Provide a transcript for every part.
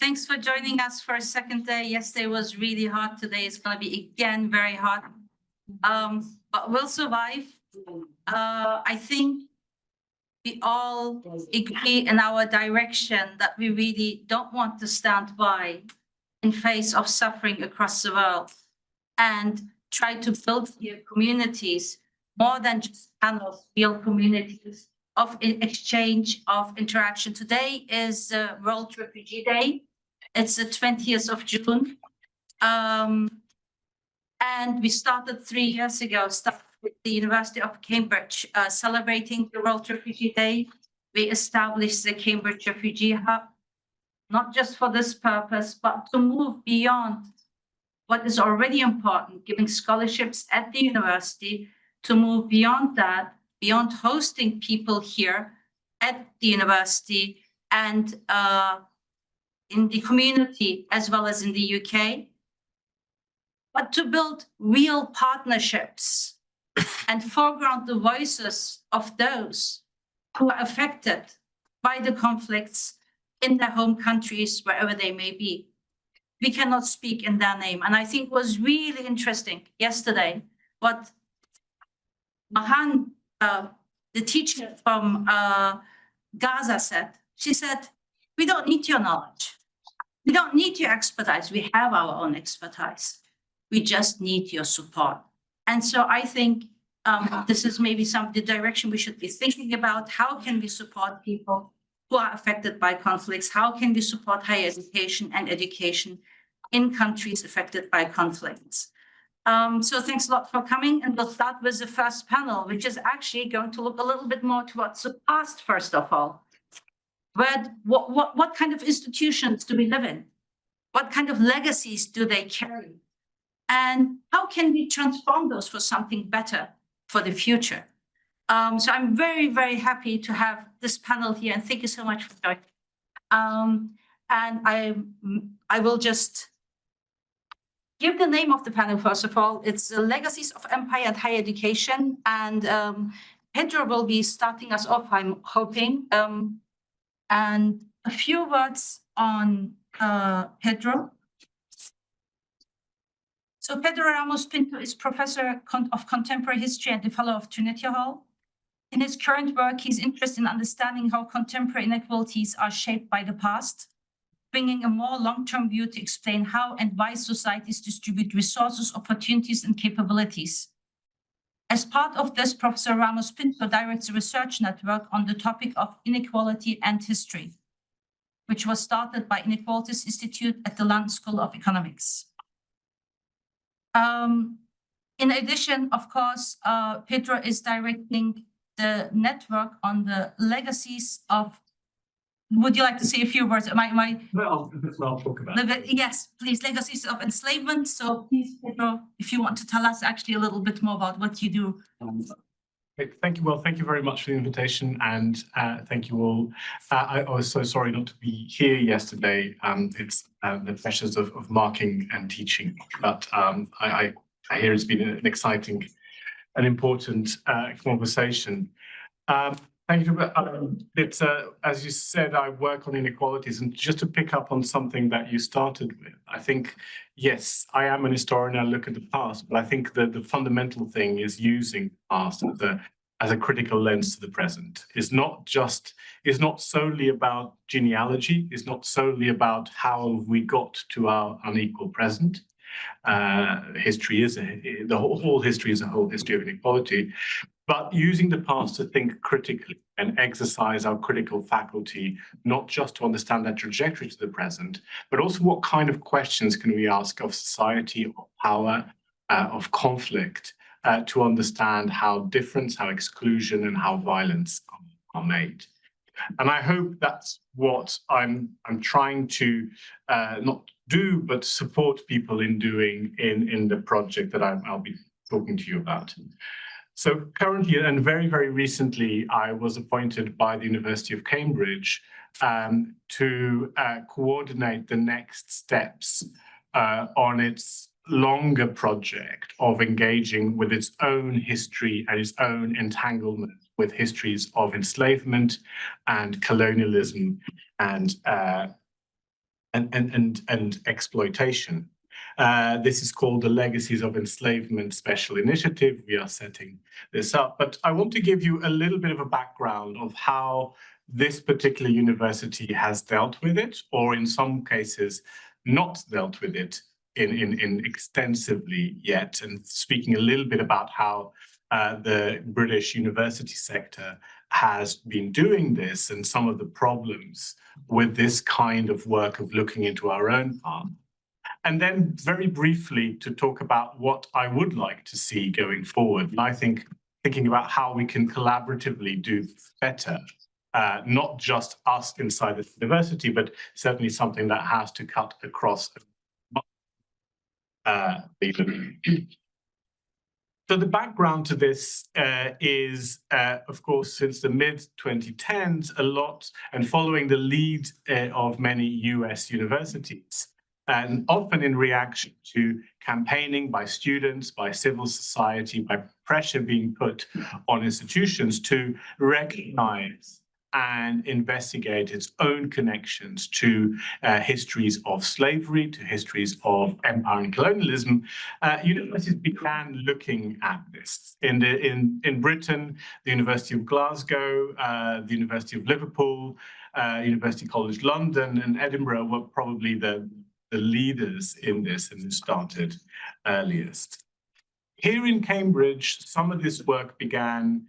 Thanks for joining us for a second day. Yesterday was really hot. Today is going to be again very hot. But we'll survive. I think we all agree in our direction that we really don't want to stand by in face of suffering across the world and try to build here communities more than just panels, real communities of exchange, of interaction. Today is World Refugee Day. It's the 20th of June. And we started 3 years ago, with the University of Cambridge, celebrating the World Refugee Day. We established the Cambridge Refugee Hub, not just for this purpose, but to move beyond what is already important, giving scholarships at the university, to move beyond that, beyond hosting people here at the university and in the community, as well as in the UK, but to build real partnerships and foreground the voices of those who are affected by the conflicts in their home countries, wherever they may be. We cannot speak in their name. And I think it was really interesting yesterday what Mahan, the teacher from Gaza, said. She said, we don't need your knowledge. We don't need your expertise. We have our own expertise. We just need your support. And so I think this is maybe the direction we should be thinking about. How can we support people who are affected by conflicts? How can we support higher education and education in countries affected by conflicts? So thanks a lot for coming. And we'll start with the first panel, which is actually going to look a little bit more towards the past, first of all. What kind of institutions do we live in? What kind of legacies do they carry? And how can we transform those for something better for the future? So I'm very, very happy to have this panel here, and thank you so much for joining. And I will just give the name of the panel, first of all. It's the Legacies of Empire and Higher Education. And Pedro will be starting us off, I'm hoping. And a few words on Pedro. So Pedro Ramos Pinto is Professor of Contemporary History and a Fellow of Trinity Hall. In his current work, he's interested in understanding how contemporary inequalities are shaped by the past, bringing a more long-term view to explain how and why societies distribute resources, opportunities, and capabilities. As part of this, Professor Ramos Pinto directs a research network on the topic of inequality and history, which was started by Inequalities Institute at the London School of Economics. In addition, of course, Pedro is directing the network on the legacies of. Would you like to say a few words? Well, I'll talk about it. Yes, please, legacies of enslavement. So please, Pedro, if you want to tell us actually a little bit more about what you do. Thank you. Well, thank you very much for the invitation, and thank you all. I was so sorry not to be here yesterday. It's the pressures of marking and teaching, but I hear it's been an exciting and important conversation. Thank you. It's as you said, I work on inequalities, and just to pick up on something that you started with, I think, yes, I am an historian. I look at the past, but I think that the fundamental thing is using the past as a critical lens to the present. It's not solely about genealogy. It's not solely about how we got to our unequal present. History is the whole history is a whole history of inequality. But using the past to think critically and exercise our critical faculty, not just to understand that trajectory to the present, but also what kind of questions can we ask of society, of power, of conflict, to understand how difference, how exclusion, and how violence are made. And I hope that's what I'm trying to not do, but support people in doing in the project that I'll be talking to you about. So currently, and very, very recently, I was appointed by the University of Cambridge to coordinate the next steps on its longer project of engaging with its own history and its own entanglement with histories of enslavement and colonialism and and exploitation. This is called the Legacies of Enslavement Special Initiative. We are setting this up, but I want to give you a little bit of a background of how this particular university has dealt with it, or in some cases not dealt with it in extensively yet, and speaking a little bit about how the British university sector has been doing this and some of the problems with this kind of work of looking into our own path. And then very briefly to talk about what I would like to see going forward. And I think thinking about how we can collaboratively do better, not just us inside the university, but certainly something that has to cut across So the background to this is, of course, since the mid-2010s, a lot, and following the lead of many US universities, and often in reaction to campaigning by students, by civil society, by pressure being put on institutions to recognize and investigate its own connections to histories of slavery, to histories of empire and colonialism, universities began looking at this. In Britain, the University of Glasgow, the University of Liverpool, University College London, and Edinburgh were probably the leaders in this and who started earliest. Here in Cambridge, some of this work began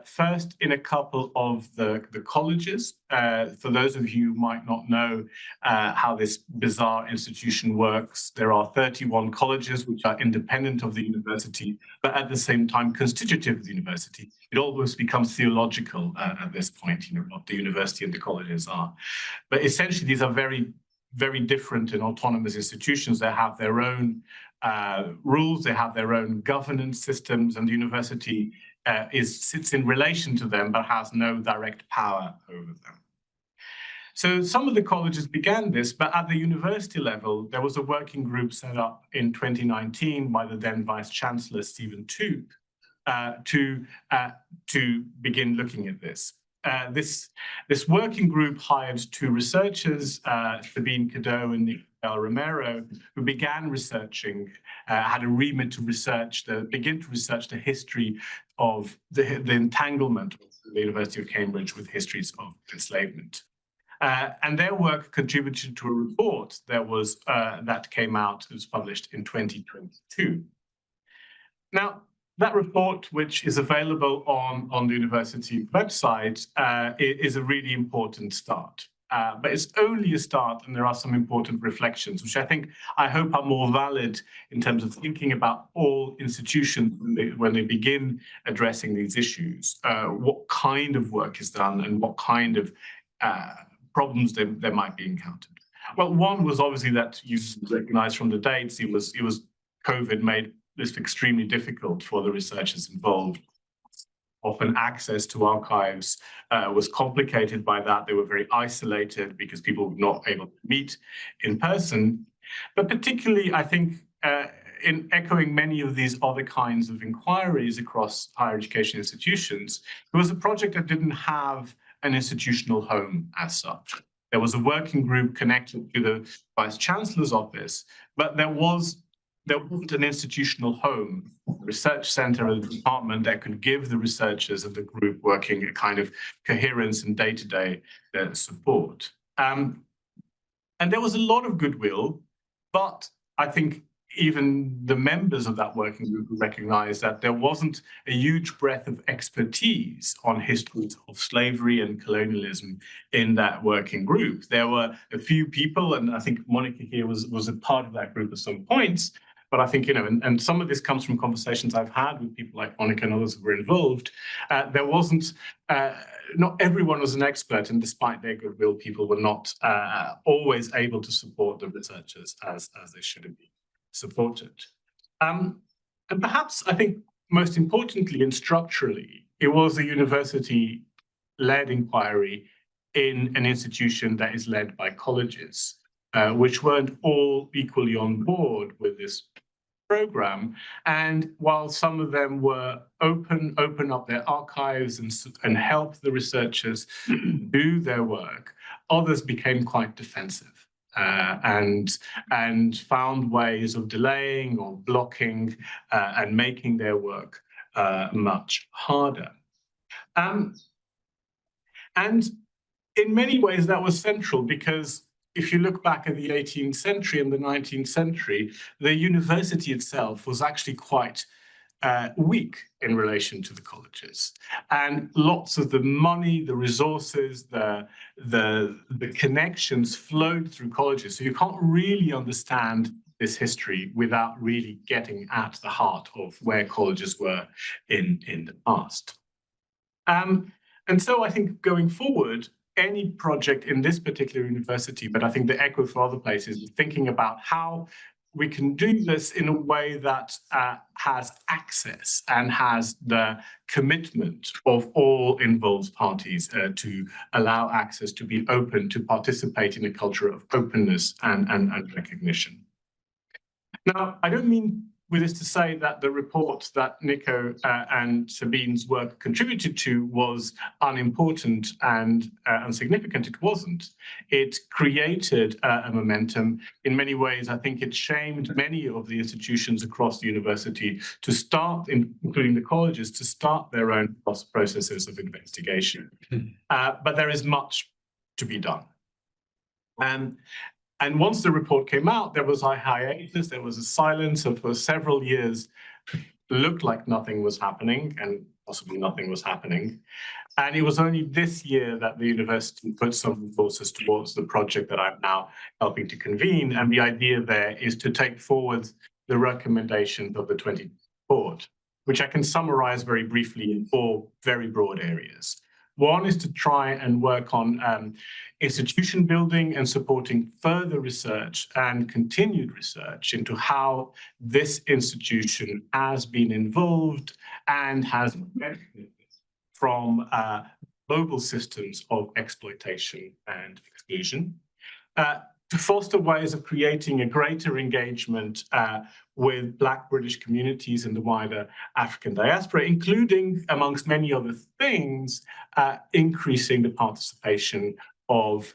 first in a couple of the colleges. For those of you who might not know how this bizarre institution works, there are 31 colleges which are independent of the university, but at the same time constitutive of the university. It almost becomes theological at this point, what the university and the colleges are. But essentially, these are very, very different and autonomous institutions. They have their own rules, they have their own governance systems, and the university sits in relation to them, but has no direct power over them. So some of the colleges began this, but at the university level, there was a working group set up in 2019 by the then Vice Chancellor, Stephen Tugba, to begin looking at this. This working group hired two researchers, Sabine Cadeau and Nicola Romero, who began researching, had a remit to begin to research the history of the entanglement of the University of Cambridge with histories of enslavement. And their work contributed to a report that came out, it was published in 2022. Now, that report, which is available on the university website, is a really important start. But it's only a start, and there are some important reflections, which I hope are more valid in terms of thinking about all institutions when they begin addressing these issues, what kind of work is done and what kind of problems there might be encountered. Well, one was obviously that you recognize from the dates, it was COVID made this extremely difficult for the researchers involved. Often access to archives was complicated by that. They were very isolated because people were not able to meet in person. But particularly, I think, in echoing many of these other kinds of inquiries across higher education institutions, it was a project that didn't have an institutional home as such. There was a working group connected to the Vice Chancellor's office, but there wasn't an institutional home, research center or the department that could give the researchers of the group working a kind of coherence and day-to-day support. And there was a lot of goodwill, but I think even the members of that working group recognized that there wasn't a huge breadth of expertise on histories of slavery and colonialism in that working group. There were a few people, and I think Monica here was a part of that group at some points, but I think, and some of this comes from conversations I've had with people like Monica and others who were involved. There wasn't, not everyone was an expert, and despite their goodwill, people were not always able to support the researchers as they should have been supported. And perhaps, I think, most importantly and structurally, it was a university-led inquiry in an institution that is led by colleges, which weren't all equally on board with this program. And while some of them were open up their archives and help the researchers do their work, others became quite defensive. and found ways of delaying or blocking and making their work much harder. And in many ways, that was central because if you look back at the 18th century and the 19th century, the university itself was actually quite weak in relation to the colleges. And lots of the money, the resources, the connections flowed through colleges. So you can't really understand this history without really getting at the heart of where colleges were in the past. And so I think going forward, any project in this particular university, but I think the echo for other places, is thinking about how we can do this in a way that has access and has the commitment of all involved parties to allow access, to be open, to participate in a culture of openness and recognition. Now, I don't mean with this to say that the report that Nico and Sabine's work contributed to was unimportant and insignificant. It wasn't. It created a momentum. In many ways, I think it shamed many of the institutions across the university to start, including the colleges, to start their own processes of investigation. But there is much to be done. And once the report came out, there was a hiatus, there was a silence, and for several years, it looked like nothing was happening, and possibly nothing was happening. And it was only this year that the university put some resources towards the project that I'm now helping to convene. And the idea there is to take forward the recommendations of the 2020 report, which I can summarize very briefly in 4 very broad areas. One is to try and work on institution building and supporting further research and continued research into how this institution has been involved and has benefited from global systems of exploitation and exclusion. To foster ways of creating a greater engagement with Black British communities in the wider African diaspora, including, amongst many other things, increasing the participation of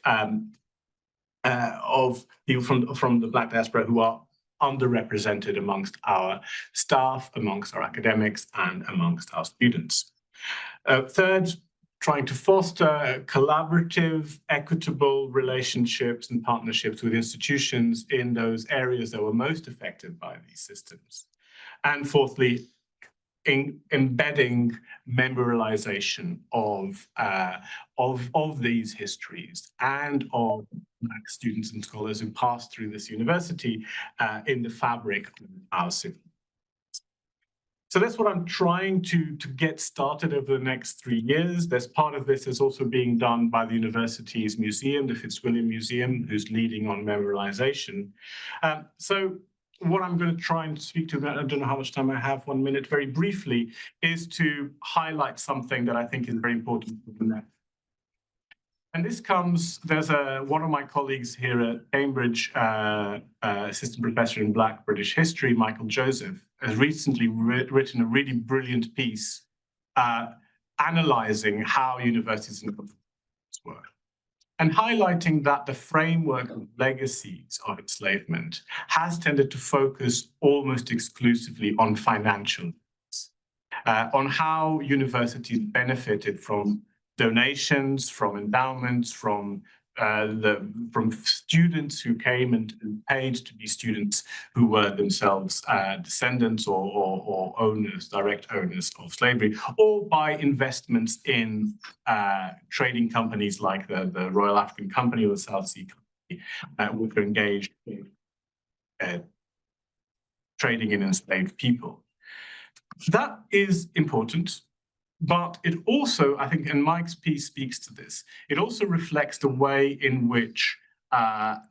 people from the Black diaspora who are underrepresented amongst our staff, amongst our academics, and amongst our students. Third, trying to foster collaborative, equitable relationships and partnerships with institutions in those areas that were most affected by these systems. And fourthly, embedding memorialization of these histories and of Black students and scholars who passed through this university in the fabric of our city. So that's what I'm trying to get started over the next 3 years. There's part of this is also being done by the university's museum, the Fitzwilliam Museum, who's leading on memorialization. So what I'm going to try and speak to, I don't know how much time I have, 1 minute, very briefly, is to highlight something that I think is very important for the next. And this comes, there's one of my colleagues here at Cambridge, assistant professor in Black British history, Michael Joseph, has recently written a really brilliant piece analyzing how universities and work and highlighting that the framework of legacies of enslavement has tended to focus almost exclusively on financial needs, on how universities benefited from donations, from endowments, from students who came and paid to be students who were themselves descendants or owners, direct owners of slavery, or by investments in trading companies like the Royal African Company or the South Sea Company, which were engaged in trading in enslaved people. That is important. But it also, I think, and Mike's piece speaks to this, it also reflects the way in which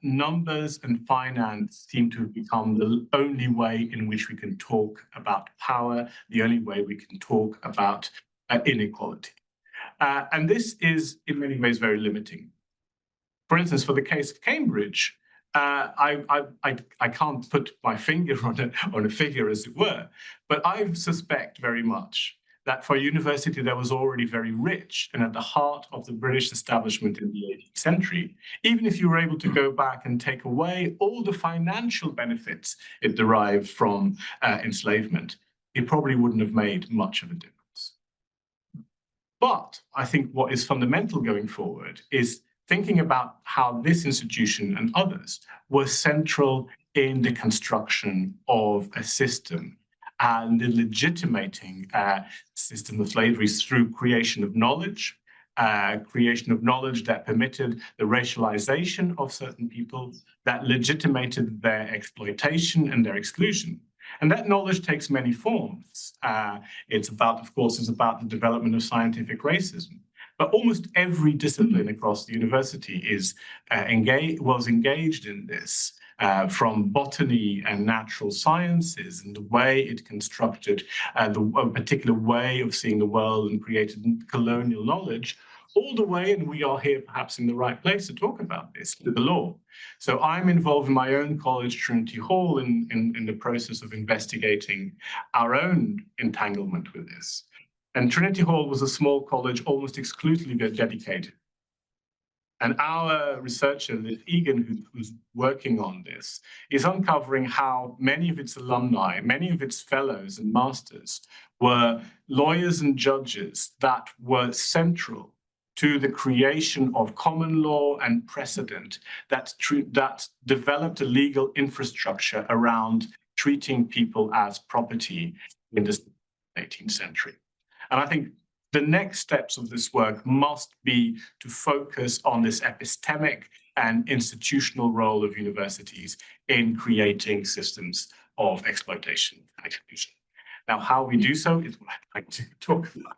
numbers and finance seem to have become the only way in which we can talk about power, the only way we can talk about inequality. And this is, in many ways, very limiting. For instance, for the case of Cambridge, I can't put my finger on a figure, as it were, but I suspect very much that for a university that was already very rich and at the heart of the British establishment in the 18th century, even if you were able to go back and take away all the financial benefits it derived from enslavement, it probably wouldn't have made much of a difference. But I think what is fundamental going forward is thinking about how this institution and others were central in the construction of a system and the legitimating system of slavery through creation of knowledge that permitted the racialization of certain people, that legitimated their exploitation and their exclusion. And that knowledge takes many forms. It's about the development of scientific racism. But almost every discipline across the university was engaged in this, from botany and natural sciences and the way it constructed a particular way of seeing the world and created colonial knowledge, all the way, and we are here perhaps in the right place to talk about this, to the law. So I'm involved in my own college, Trinity Hall, in the process of investigating our own entanglement with this. And Trinity Hall was a small college almost exclusively dedicated. And our researcher, Liz Egan, who's working on this, is uncovering how many of its alumni, many of its fellows and masters were lawyers and judges that were central to the creation of common law and precedent that developed a legal infrastructure around treating people as property in the 18th century. And I think the next steps of this work must be to focus on this epistemic and institutional role of universities in creating systems of exploitation and exclusion. Now, how we do so is what I'd like to talk about.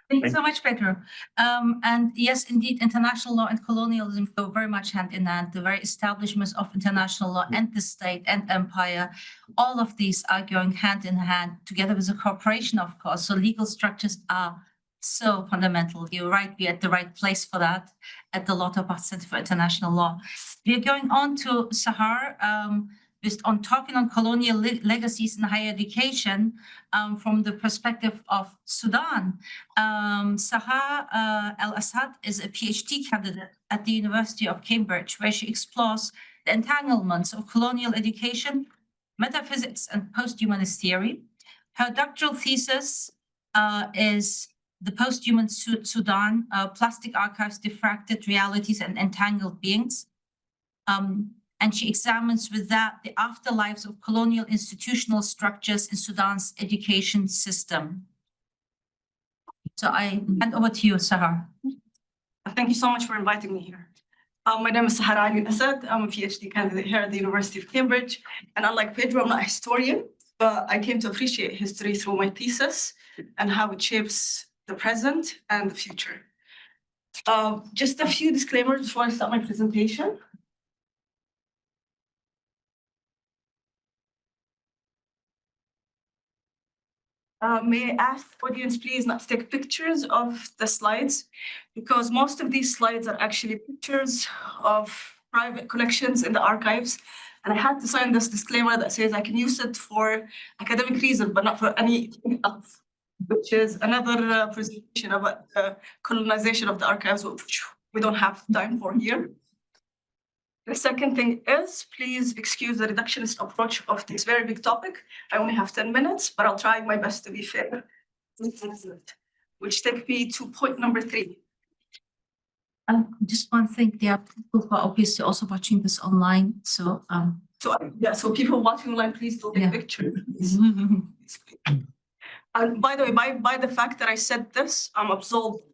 Thank you so much, Pedro. And yes, indeed, international law and colonialism go very much hand in hand. The very establishments of international law and the state and empire, all of these are going hand in hand together with the cooperation, of course. So legal structures are so fundamental. You're right, we're at the right place for that at the Lauterbach Center for International Law. We're going on to Sahar, on talking on colonial legacies in higher education from the perspective of Sudan. Sahar El-Asad is a PhD candidate at the University of Cambridge, where she explores the entanglements of colonial education, metaphysics, and post-humanist theory. Her doctoral thesis is The Post-Human Sudan, Plastic Archives, Diffracted Realities, and Entangled Beings. And she examines with that the afterlives of colonial institutional structures in Sudan's education system. So I hand over to you, Sahar. Thank you so much for inviting me here. My name is Sahar El-Asad. I'm a PhD candidate here at the University of Cambridge. And unlike Pedro, I'm not a historian, but I came to appreciate history through my thesis and how it shapes the present and the future. Just a few disclaimers before I start my presentation. May I ask the audience, please, not to take pictures of the slides, because most of these slides are actually pictures of private collections in the archives. And I had to sign this disclaimer that says I can use it for academic reasons, but not for anything else, which is another presentation about the colonization of the archives, which we don't have time for here. The second thing is, please excuse the reductionist approach of this very big topic. I only have 10 minutes, but I'll try my best to be fair. Which takes me to point number 3. Just one thing, there are people who are obviously also watching this online. So, so people watching online, please don't take pictures. And by the way, by the fact that I said this, I'm absolved.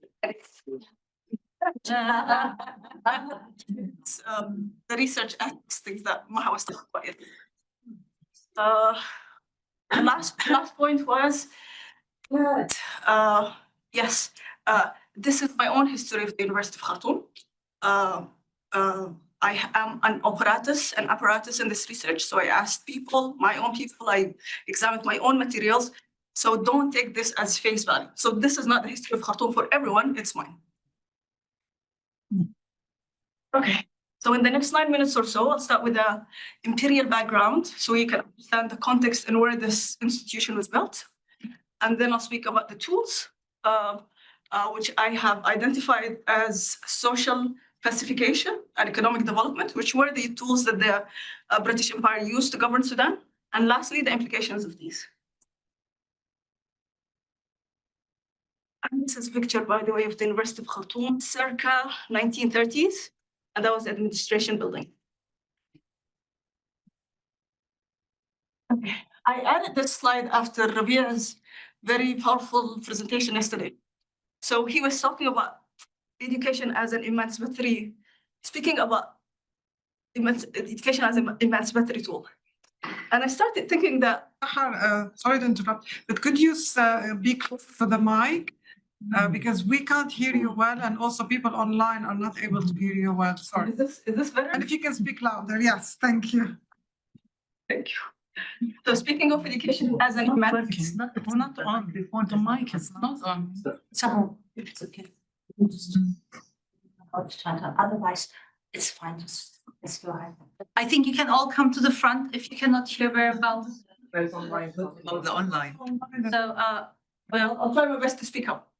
The research ethics things that Maha was talking about it. The last point was that, yes, this is my own history of the University of Khartoum. I am an apparatus in this research. So I asked people, my own people, I examined my own materials. So don't take this as face value. So this is not the history of Khartoum for everyone, it's mine. Okay, so in the next 9 minutes or so, I'll start with the imperial background so you can understand the context and where this institution was built. And then I'll speak about the tools, which I have identified as social pacification and economic development, which were the tools that the British Empire used to govern Sudan. And lastly, the implications of these. And this is a picture, by the way, of the University of Khartoum, circa 1930s, and that was the administration building. Okay, I added this slide after Rabia's very powerful presentation yesterday. So he was talking about education as an emancipatory, speaking about education as an emancipatory tool. And I started thinking that. Sorry to interrupt, but could you be close to the mic? Because we can't hear you well, and also people online are not able to hear you well. Sorry. Is this better? And if you can speak louder, yes, thank you. Thank you. So speaking of education as an emancipatory. It's not on. The mic is not on. Sahar, it's okay. Otherwise, it's fine. Just go ahead. I think you can all come to the front if you cannot hear very well. There's online. Oh, the online. So, well, I'll try my best to speak up.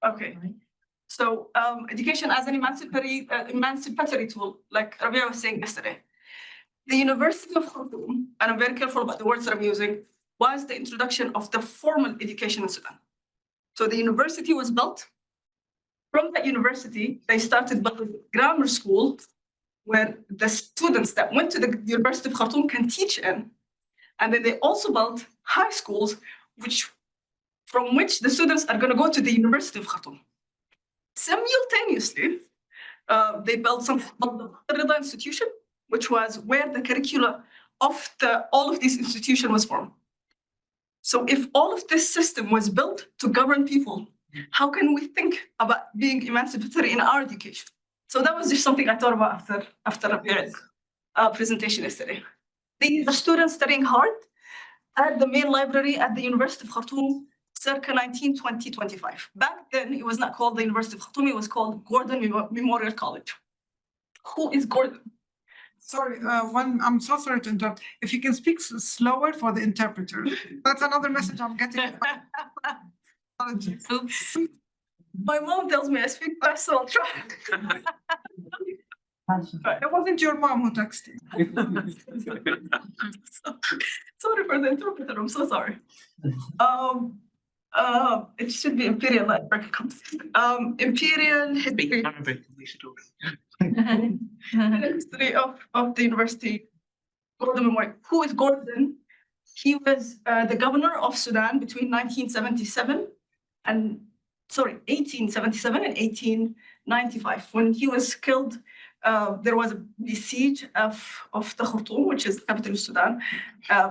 Okay. So education as an emancipatory tool, like Rabia was saying yesterday. The University of Khartoum, and I'm very careful about the words that I'm using, was the introduction of the formal education in Sudan. So the university was built. From that university, they started building a grammar school where the students that went to the University of Khartoum can teach in. And then they also built high schools, from which the students are going to go to the University of Khartoum. Simultaneously, they built something called the Rida Institution, which was where the curricula of all of these institutions was formed. So if all of this system was built to govern people, how can we think about being emancipatory in our education? So that was just something I thought about after Rabia's presentation yesterday. These are students studying hard at the main library at the University of Khartoum, circa 1920-25. Back then, it was not called the University of Khartoum, it was called Gordon Memorial College. Who is Gordon? Sorry, I'm so sorry to interrupt. If you can speak slower for the interpreter. That's another message I'm getting. Apologies. oops. My mom tells me I speak fast, so I'll try. It wasn't your mom who texted. Sorry for the interpreter, I'm so sorry. It should be Imperial Library. Imperial history. History of the university. Gordon Memorial. Who is Gordon? He was the governor of Sudan between 1877 and 1895. When he was killed, there was the siege of the Khartoum, which is the capital of Sudan,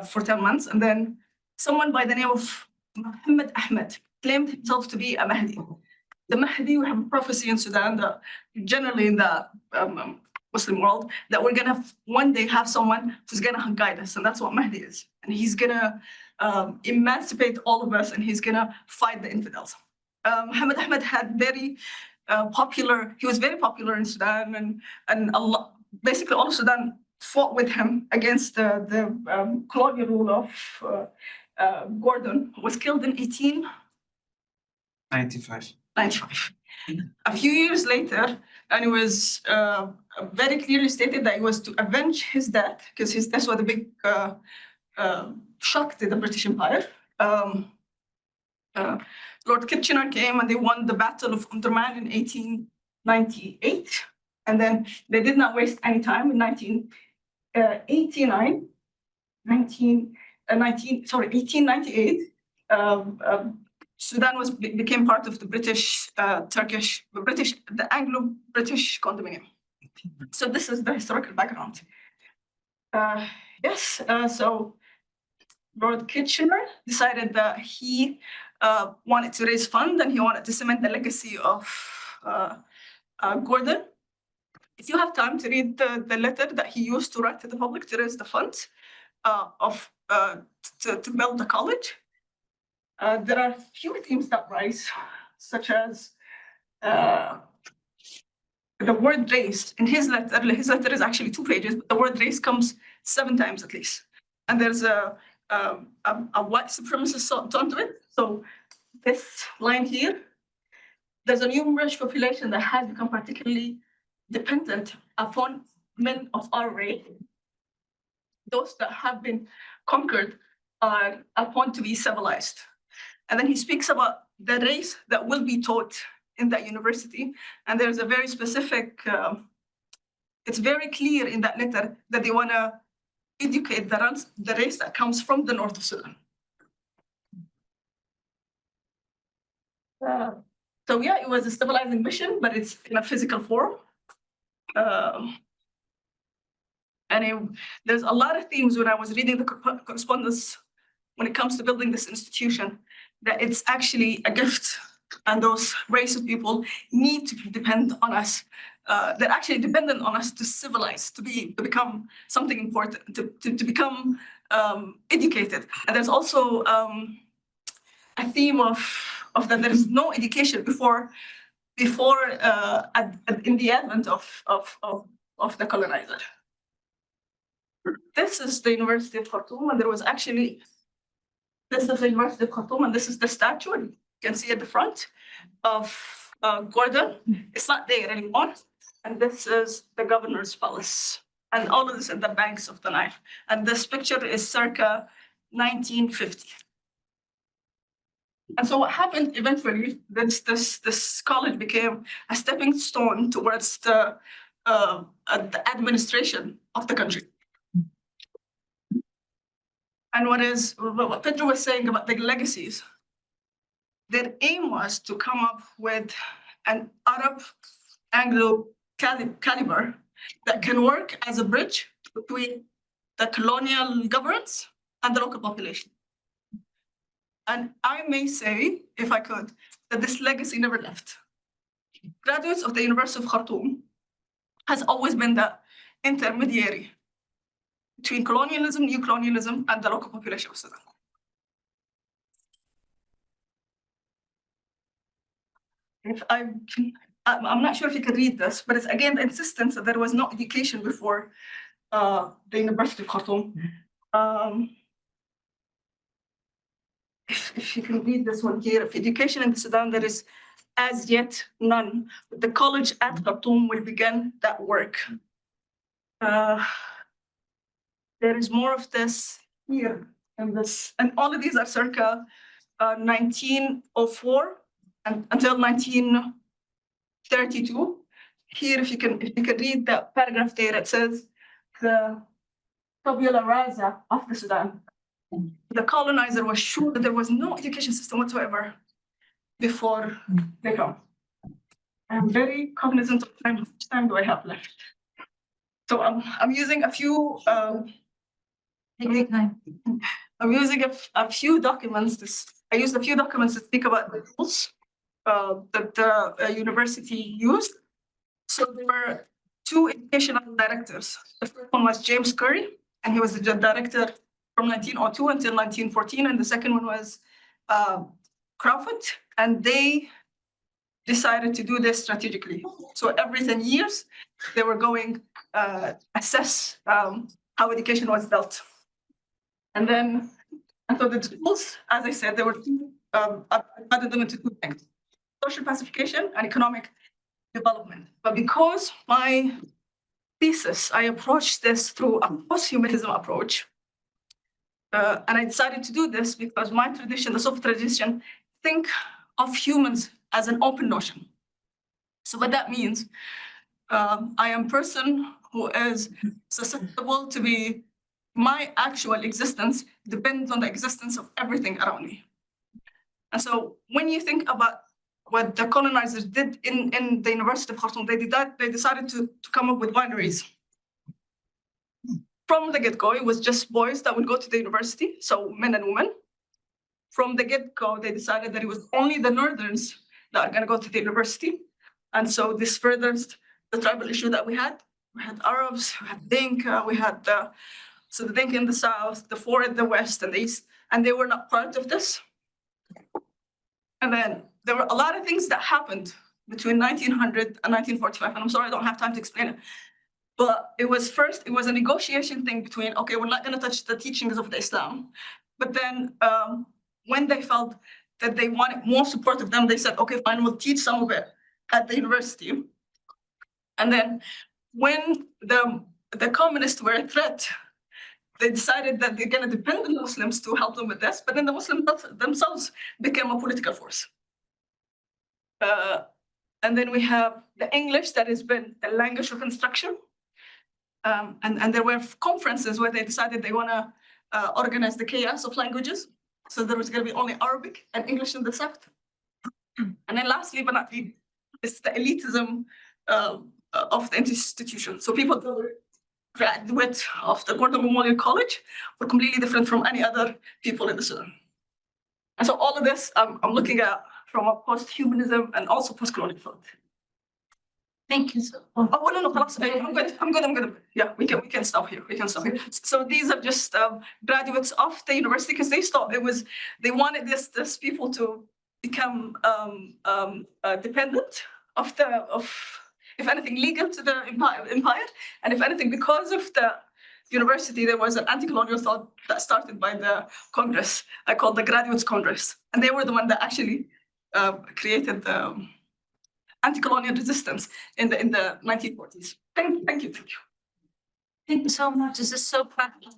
for 10 months. And then someone by the name of Muhammad Ahmed claimed himself to be a Mahdi. The Mahdi, we have a prophecy in Sudan, that generally in the Muslim world, that we're gonna one day have someone who's gonna guide us, and that's what Mahdi is. And he's gonna emancipate all of us, and he's gonna fight the infidels. Muhammad Ahmed had very he was very popular in Sudan, and basically all of Sudan fought with him against the colonial rule of Gordon, who was killed in 95. A few years later, and it was very clearly stated that it was to avenge his death, because his death was a big shock to the British Empire. Lord Kitchener came and they won the Battle of Omdurman in 1898. And then they did not waste any time. In 1898, Sudan became part of the the Anglo-British condominium. So this is the historical background. So Lord Kitchener decided that he wanted to raise funds and he wanted to cement the legacy of Gordon. If you have time to read the letter that he used to write to the public to raise the funds to build the college, there are a few themes that rise, such as the word race. In his letter is actually 2 pages, but the word race comes 7 times at least. And there's a a white supremacist tone to it. So this line here, there's a numerous population that has become particularly dependent upon men of our race. Those that have been conquered are upon to be civilized. And then he speaks about the race that will be taught in that university. And there's a very specific, it's very clear in that letter that they want to educate the race that comes from the north of Sudan. So yeah, it was a stabilizing mission, but it's in a physical form. There's a lot of themes when I was reading the correspondence when it comes to building this institution, that it's actually a gift, and those race of people need to depend on us. They're actually dependent on us to civilize, to become something important, to become educated. And there's also a theme of that there is no education before in the advent of the colonizer. This is the University of Khartoum, and there was actually, this is the University of Khartoum, and this is the statue, and you can see at the front of Gordon. It's not there anymore. And this is the governor's palace. And all of this at the banks of the Nile. And this picture is circa 1950. And so what happened eventually, this college became a stepping stone towards the administration of the country. And what Pedro was saying about the legacies, their aim was to come up with an Arab Anglo caliber that can work as a bridge between the colonial governments and the local population. And I may say, if I could, that this legacy never left. Graduates of the University of Khartoum has always been the intermediary between colonialism, new colonialism, and the local population of Sudan. I'm not sure if you can read this, but it's again the insistence that there was no education before the University of Khartoum. If you can read this one here, if education in Sudan, there is as yet none. The college at Khartoum will begin that work. There is more of this here in this, and all of these are circa 1904 and until 1932. Here, if you can read that paragraph there, it says the tabula rasa of the Sudan. The colonizer was sure that there was no education system whatsoever before they come. I'm very cognizant of time. How much time do I have left? So I'm using a few. Take your time. I'm using a few documents. I used a few documents to speak about the rules that the university used. So there were two educational directors. The first one was James Curry, and he was the director from 1902 until 1914, and the second one was Crawford, and they decided to do this strategically. So every 10 years, they were going assess how education was built. And then, and so the tools, as I said, there were two, I divided them into two things: social pacification and economic development. But because my thesis, I approached this through a post-humanism approach, and I decided to do this because my tradition, the Sufi tradition, think of humans as an open notion. So what that means, I am a person who is susceptible to be, my actual existence depends on the existence of everything around me. And so when you think about what the colonizers did in the University of Khartoum, they decided to come up with binaries. From the get-go, it was just boys that would go to the university, so men and women. From the get-go, they decided that it was only the northerns that are going to go to the university. And so this furthers the tribal issue that we had. We had Arabs, we had Dinka, we had the Dinka in the south, the Four in the west and the east, and they were not part of this. And then there were a lot of things that happened between 1900 and 1945, and I'm sorry I don't have time to explain it. But it was a negotiation thing between, okay, we're not going to touch the teachings of the Islam. But then when they felt that they wanted more support of them, they said, okay, fine, we'll teach some of it at the university. And then when the communists were a threat, they decided that they're going to depend on the Muslims to help them with this, but then the Muslims themselves became a political force. And then we have the English that has been a language of instruction. And there were conferences where they decided they want to organize the chaos of languages. So there was going to be only Arabic and English in the South. And then lastly, but not least, it's the elitism of the institution. So people that were graduate of the Gordon Memorial College were completely different from any other people in the Sudan. And so all of this I'm looking at from a post-humanism and also post-colonial thought. Thank you so Oh, no, I'm good. Yeah, we can stop here. So these are just graduates of the university because they wanted this people to become dependent of if anything legal to the empire, and if anything because of the university there was an anti-colonial thought that started by the Congress. I called the Graduates Congress, and they were the one that actually created the anti-colonial resistance in the 1940s. Thank you. Thank you so much. This is so practical.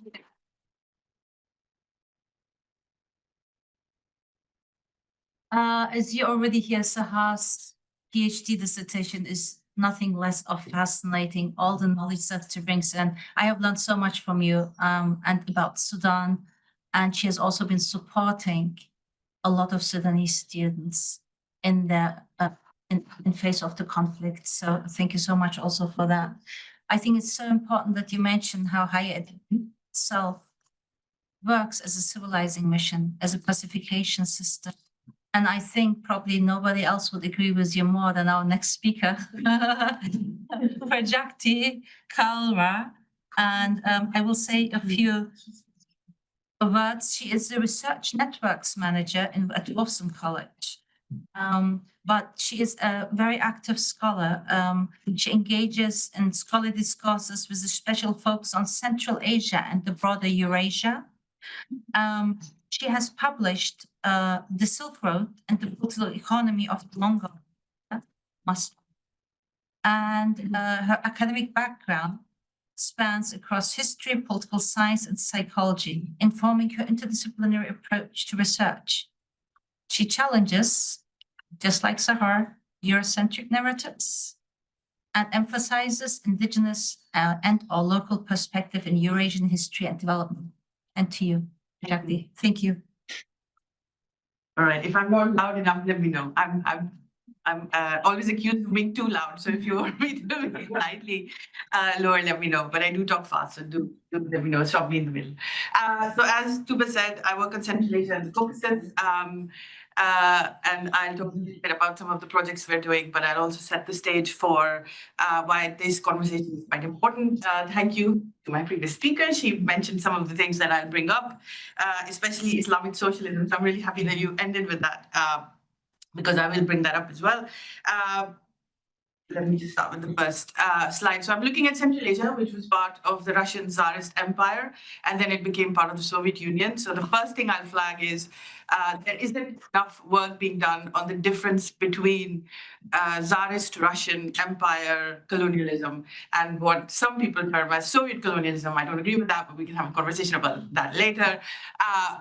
As you already hear, Sahar's PhD dissertation is nothing less of fascinating. All the knowledge that she brings in. I have learned so much from you and about Sudan, and she has also been supporting a lot of Sudanese students in the in face of the conflict. So thank you so much also for that. I think it's so important that you mentioned how higher education itself works as a civilizing mission, as a pacification system. And I think probably nobody else would agree with you more than our next speaker, Prajakti, Kapra. And I will say a few words. She is the research networks manager at Awesome College. But she is a very active scholar. She engages in scholarly discourses with a special focus on Central Asia and the broader Eurasia. She has published The Silk Road and the Political Economy of the Mongol. And her academic background spans across history, political science, and psychology, informing her interdisciplinary approach to research. She challenges, just like Sahar, Eurocentric narratives, and emphasizes indigenous and/or local perspective in Eurasian history and development. And to you, Prajakti, thank you. All right, if I'm not loud enough, let me know. I'm always accused of being too loud. So if you want me to be slightly lower, let me know. But I do talk fast, so do let me know. Stop me in the middle. So as Tugba said, I work on Central Asia and the Caucasus. And I'll talk a little bit about some of the projects we're doing, but I'll also set the stage for why this conversation is quite important. Thank you to my previous speaker. She mentioned some of the things that I'll bring up, especially Islamic socialism. So I'm really happy that you ended with that, because I will bring that up as well. Let me just start with the first slide. So I'm looking at Central Asia, which was part of the Russian Tsarist Empire, and then it became part of the Soviet Union. So the first thing I'll flag is there isn't enough work being done on the difference between Tsarist Russian Empire colonialism and what some people term as Soviet colonialism. I don't agree with that, but we can have a conversation about that later.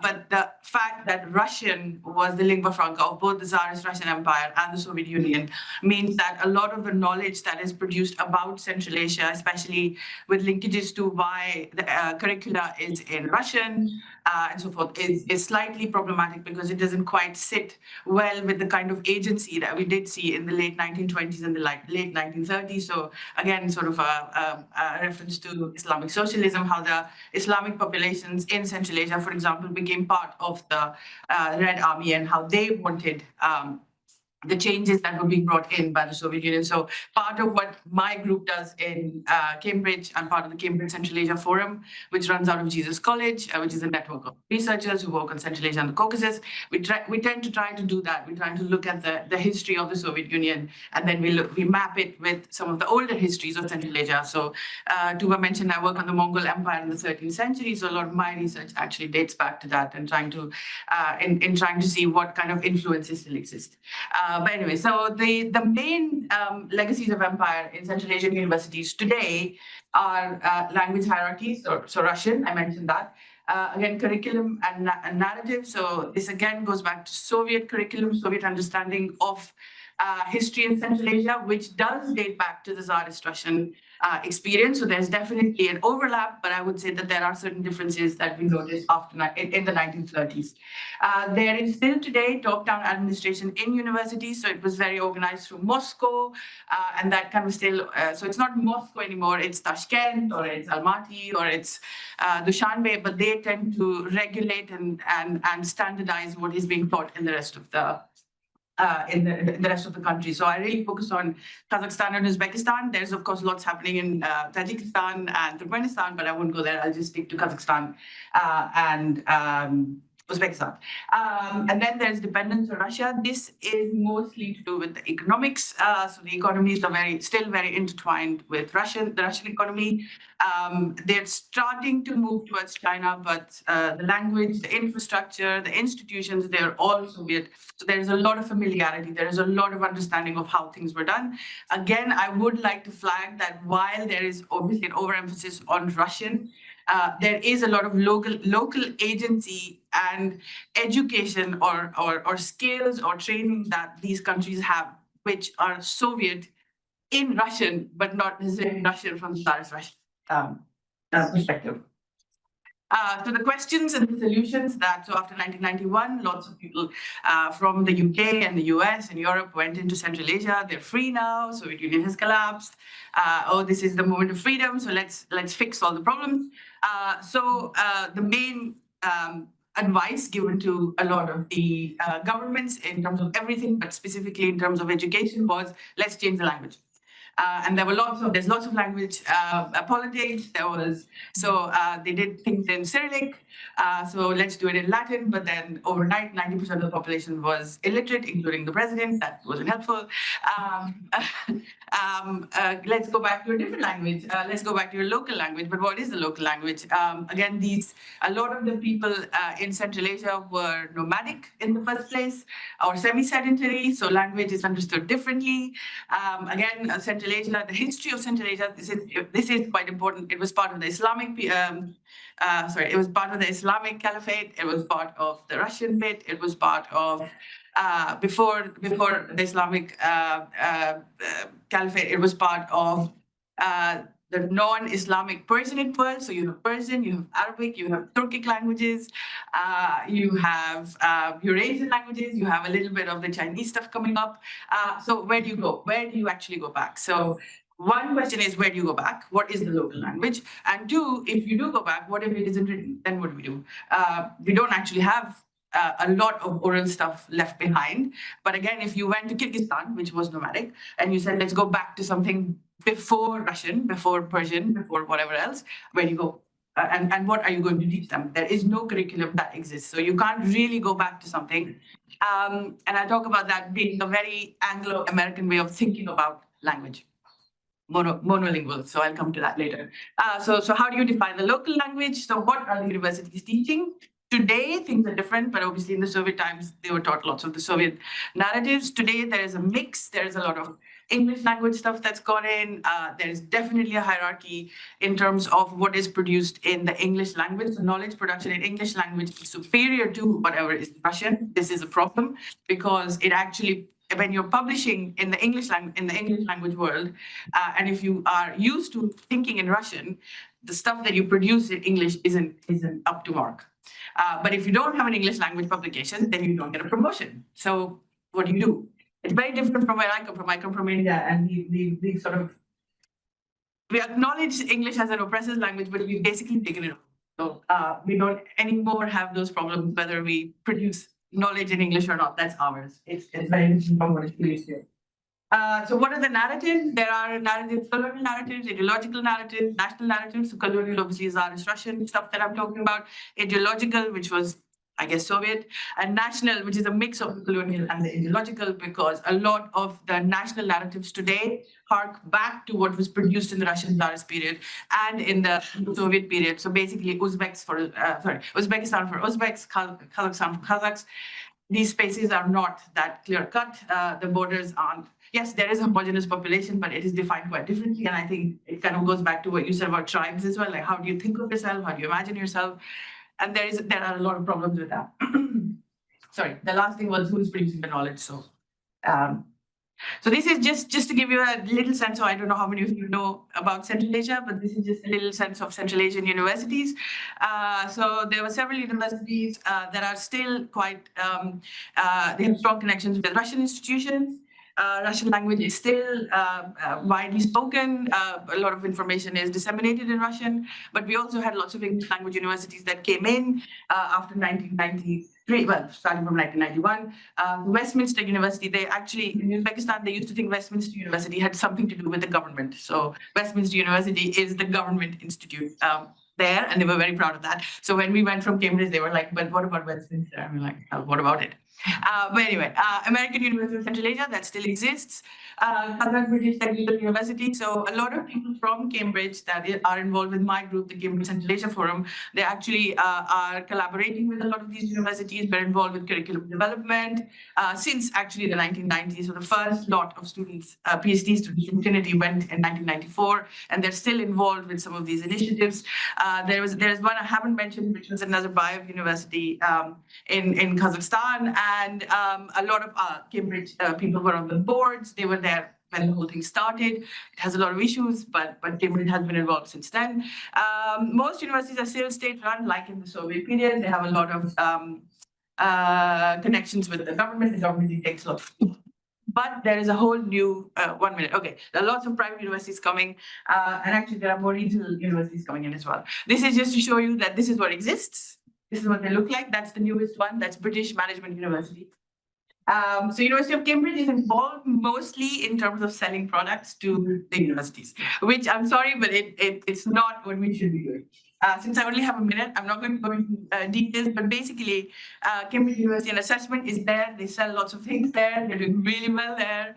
But the fact that Russian was the lingua franca of both the Tsarist Russian Empire and the Soviet Union means that a lot of the knowledge that is produced about Central Asia, especially with linkages to why the curricula is in Russian and so forth, is slightly problematic because it doesn't quite sit well with the kind of agency that we did see in the late 1920s and the late 1930s. So again, sort of a reference to Islamic socialism, how the Islamic populations in Central Asia, for example, became part of the Red Army and how they wanted the changes that were being brought in by the Soviet Union. So part of what my group does in Cambridge, I'm part of the Cambridge Central Asia Forum, which runs out of Jesus College, which is a network of researchers who work on Central Asia and the Caucasus. We tend to try to do that. We're trying to look at the history of the Soviet Union, and then we map it with some of the older histories of Central Asia. So Tugba mentioned I work on the Mongol Empire in the 13th century, so a lot of my research actually dates back to that, and trying to trying to see what kind of influences still exist. But anyway, so the main legacies of empire in Central Asian universities today are language hierarchies, so Russian, I mentioned that. Again, curriculum and narrative. So this again goes back to Soviet curriculum, Soviet understanding of history in Central Asia, which does date back to the Tsarist Russian experience. So there's definitely an overlap, but I would say that there are certain differences that we noticed after in the 1930s. There is still today top-down administration in universities. So it was very organized through Moscow, and that kind of still, so it's not Moscow anymore, it's Tashkent, or it's Almaty, or it's Dushanbe, but they tend to regulate and standardize what is being taught in the rest of the in the rest of the country. So I really focus on Kazakhstan and Uzbekistan. There's, of course, lots happening in Tajikistan and Turkmenistan, but I won't go there. I'll just stick to Kazakhstan and Uzbekistan. And then there's dependence on Russia. This is mostly to do with the economics. So the economies are still very intertwined with the Russian economy. They're starting to move towards China, but the language, the infrastructure, the institutions, they're all Soviet. So there's a lot of familiarity. There is a lot of understanding of how things were done. Again, I would like to flag that while there is obviously an overemphasis on Russian, there is a lot of local agency and education or skills or training that these countries have, which are Soviet in Russian, but not necessarily Russian from the Tsarist Russian perspective. So the questions and the solutions so after 1991, lots of people from the UK and the US and Europe went into Central Asia. They're free now. Soviet Union has collapsed. Oh, this is the moment of freedom. So let's fix all the problems. So the main advice given to a lot of the governments in terms of everything, but specifically in terms of education, was let's change the language. And there's lots of language politics. They did things in Cyrillic. So let's do it in Latin. But then overnight, 90% of the population was illiterate, including the president. That wasn't helpful. Let's go back to a different language. Let's go back to your local language. But what is the local language? Again, a lot of the people in Central Asia were nomadic in the first place, or semi-sedentary. So language is understood differently. Again, Central Asia, the history of Central Asia, this is quite important. It was part of the Islamic, it was part of the Islamic Caliphate. It was part of the Russian bit. It was part of, before the Islamic Caliphate, it was part of the non-Islamic Persianate world. So you have Persian, you have Arabic, you have Turkic languages, you have Eurasian languages, you have a little bit of the Chinese stuff coming up. So where do you go? Where do you actually go back? So one question is, where do you go back? What is the local language? And two, if you do go back, what if it isn't written? Then what do we do? We don't actually have a lot of oral stuff left behind. But again, if you went to Kyrgyzstan, which was nomadic, and you said, let's go back to something before Russian, before Persian, before whatever else, where do you go? And what are you going to teach them? There is no curriculum that exists. So you can't really go back to something. And I talk about that being a very Anglo-American way of thinking about language. Monolingual, so I'll come to that later. So how do you define the local language? So what are the universities teaching? Today, things are different, but obviously in the Soviet times, they were taught lots of the Soviet narratives. Today, there is a mix. There is a lot of English language stuff that's gone in. There is definitely a hierarchy in terms of what is produced in the English language. So knowledge production in English language is superior to whatever is Russian. This is a problem because it actually, when you're publishing in the English language world, and if you are used to thinking in Russian, the stuff that you produce in English isn't up to mark. But if you don't have an English language publication, then you don't get a promotion. So what do? It's very different from where I come from. I come from India, and we acknowledge English as an oppressive language, but we basically taken it off. So we don't anymore have those problems whether we produce knowledge in English or not, that's ours. It's very different from what is produced here. So what are the narratives? There are narratives, colonial narratives, ideological narratives, national narratives. So colonial obviously is Tsarist Russian stuff that I'm talking about. Ideological, which was, I guess, Soviet, and national, which is a mix of the colonial and the ideological, because a lot of the national narratives today hark back to what was produced in the Russian Tsarist period and in the Soviet period. So basically, Uzbekistan for Uzbeks, Kazakhstan for Kazakhs. These spaces are not that clear cut. The borders aren't. Yes, there is a homogeneous population, but it is defined quite differently. And I think it kind of goes back to what you said about tribes as well. Like, how do you think of yourself? How do you imagine yourself? And there are a lot of problems with that. Sorry, the last thing was who's producing the knowledge. So this is just to give you a little sense. So I don't know how many of you know about Central Asia, but this is just a little sense of Central Asian universities. So there were several universities that are still quite, they have strong connections with Russian institutions. Russian language is still widely spoken. A lot of information is disseminated in Russian, but we also had lots of English language universities that came in after 1993, well, starting from 1991. Westminster University, they actually, in Uzbekistan, they used to think Westminster University had something to do with the government. So Westminster University is the government institute. There, and they were very proud of that. So when we went from Cambridge, they were like, "But what about Westminster?" I mean, like, "What about it?" But anyway, American University of Central Asia, that still exists. Kazakh British Technical University. So a lot of people from Cambridge that are involved with my group, the Cambridge Central Asia Forum, they actually are collaborating with a lot of these universities. They're involved with curriculum development since actually the 1990s. So the first lot of students, PhD students from Trinity went in 1994, and they're still involved with some of these initiatives. There's one I haven't mentioned, which was another Nazarbayev University in Kazakhstan, and a lot of Cambridge people were on the boards. They were there when the whole thing started. It has a lot of issues, but Cambridge has been involved since then. Most universities are still state-run, like in the Soviet period. They have a lot of connections with the government. The government takes a lot. But there is a whole new 1 minute. Okay, there are lots of private universities coming, and actually there are more regional universities coming in as well. This is just to show you that this is what exists. This is what they look like. That's the newest one. That's British Management University. So University of Cambridge is involved mostly in terms of selling products to the universities, which I'm sorry, but it's not what we should be doing. Since I only have a minute, I'm not going to go into details, but basically, Cambridge University and Assessment is there. They sell lots of things there. They're doing really well there.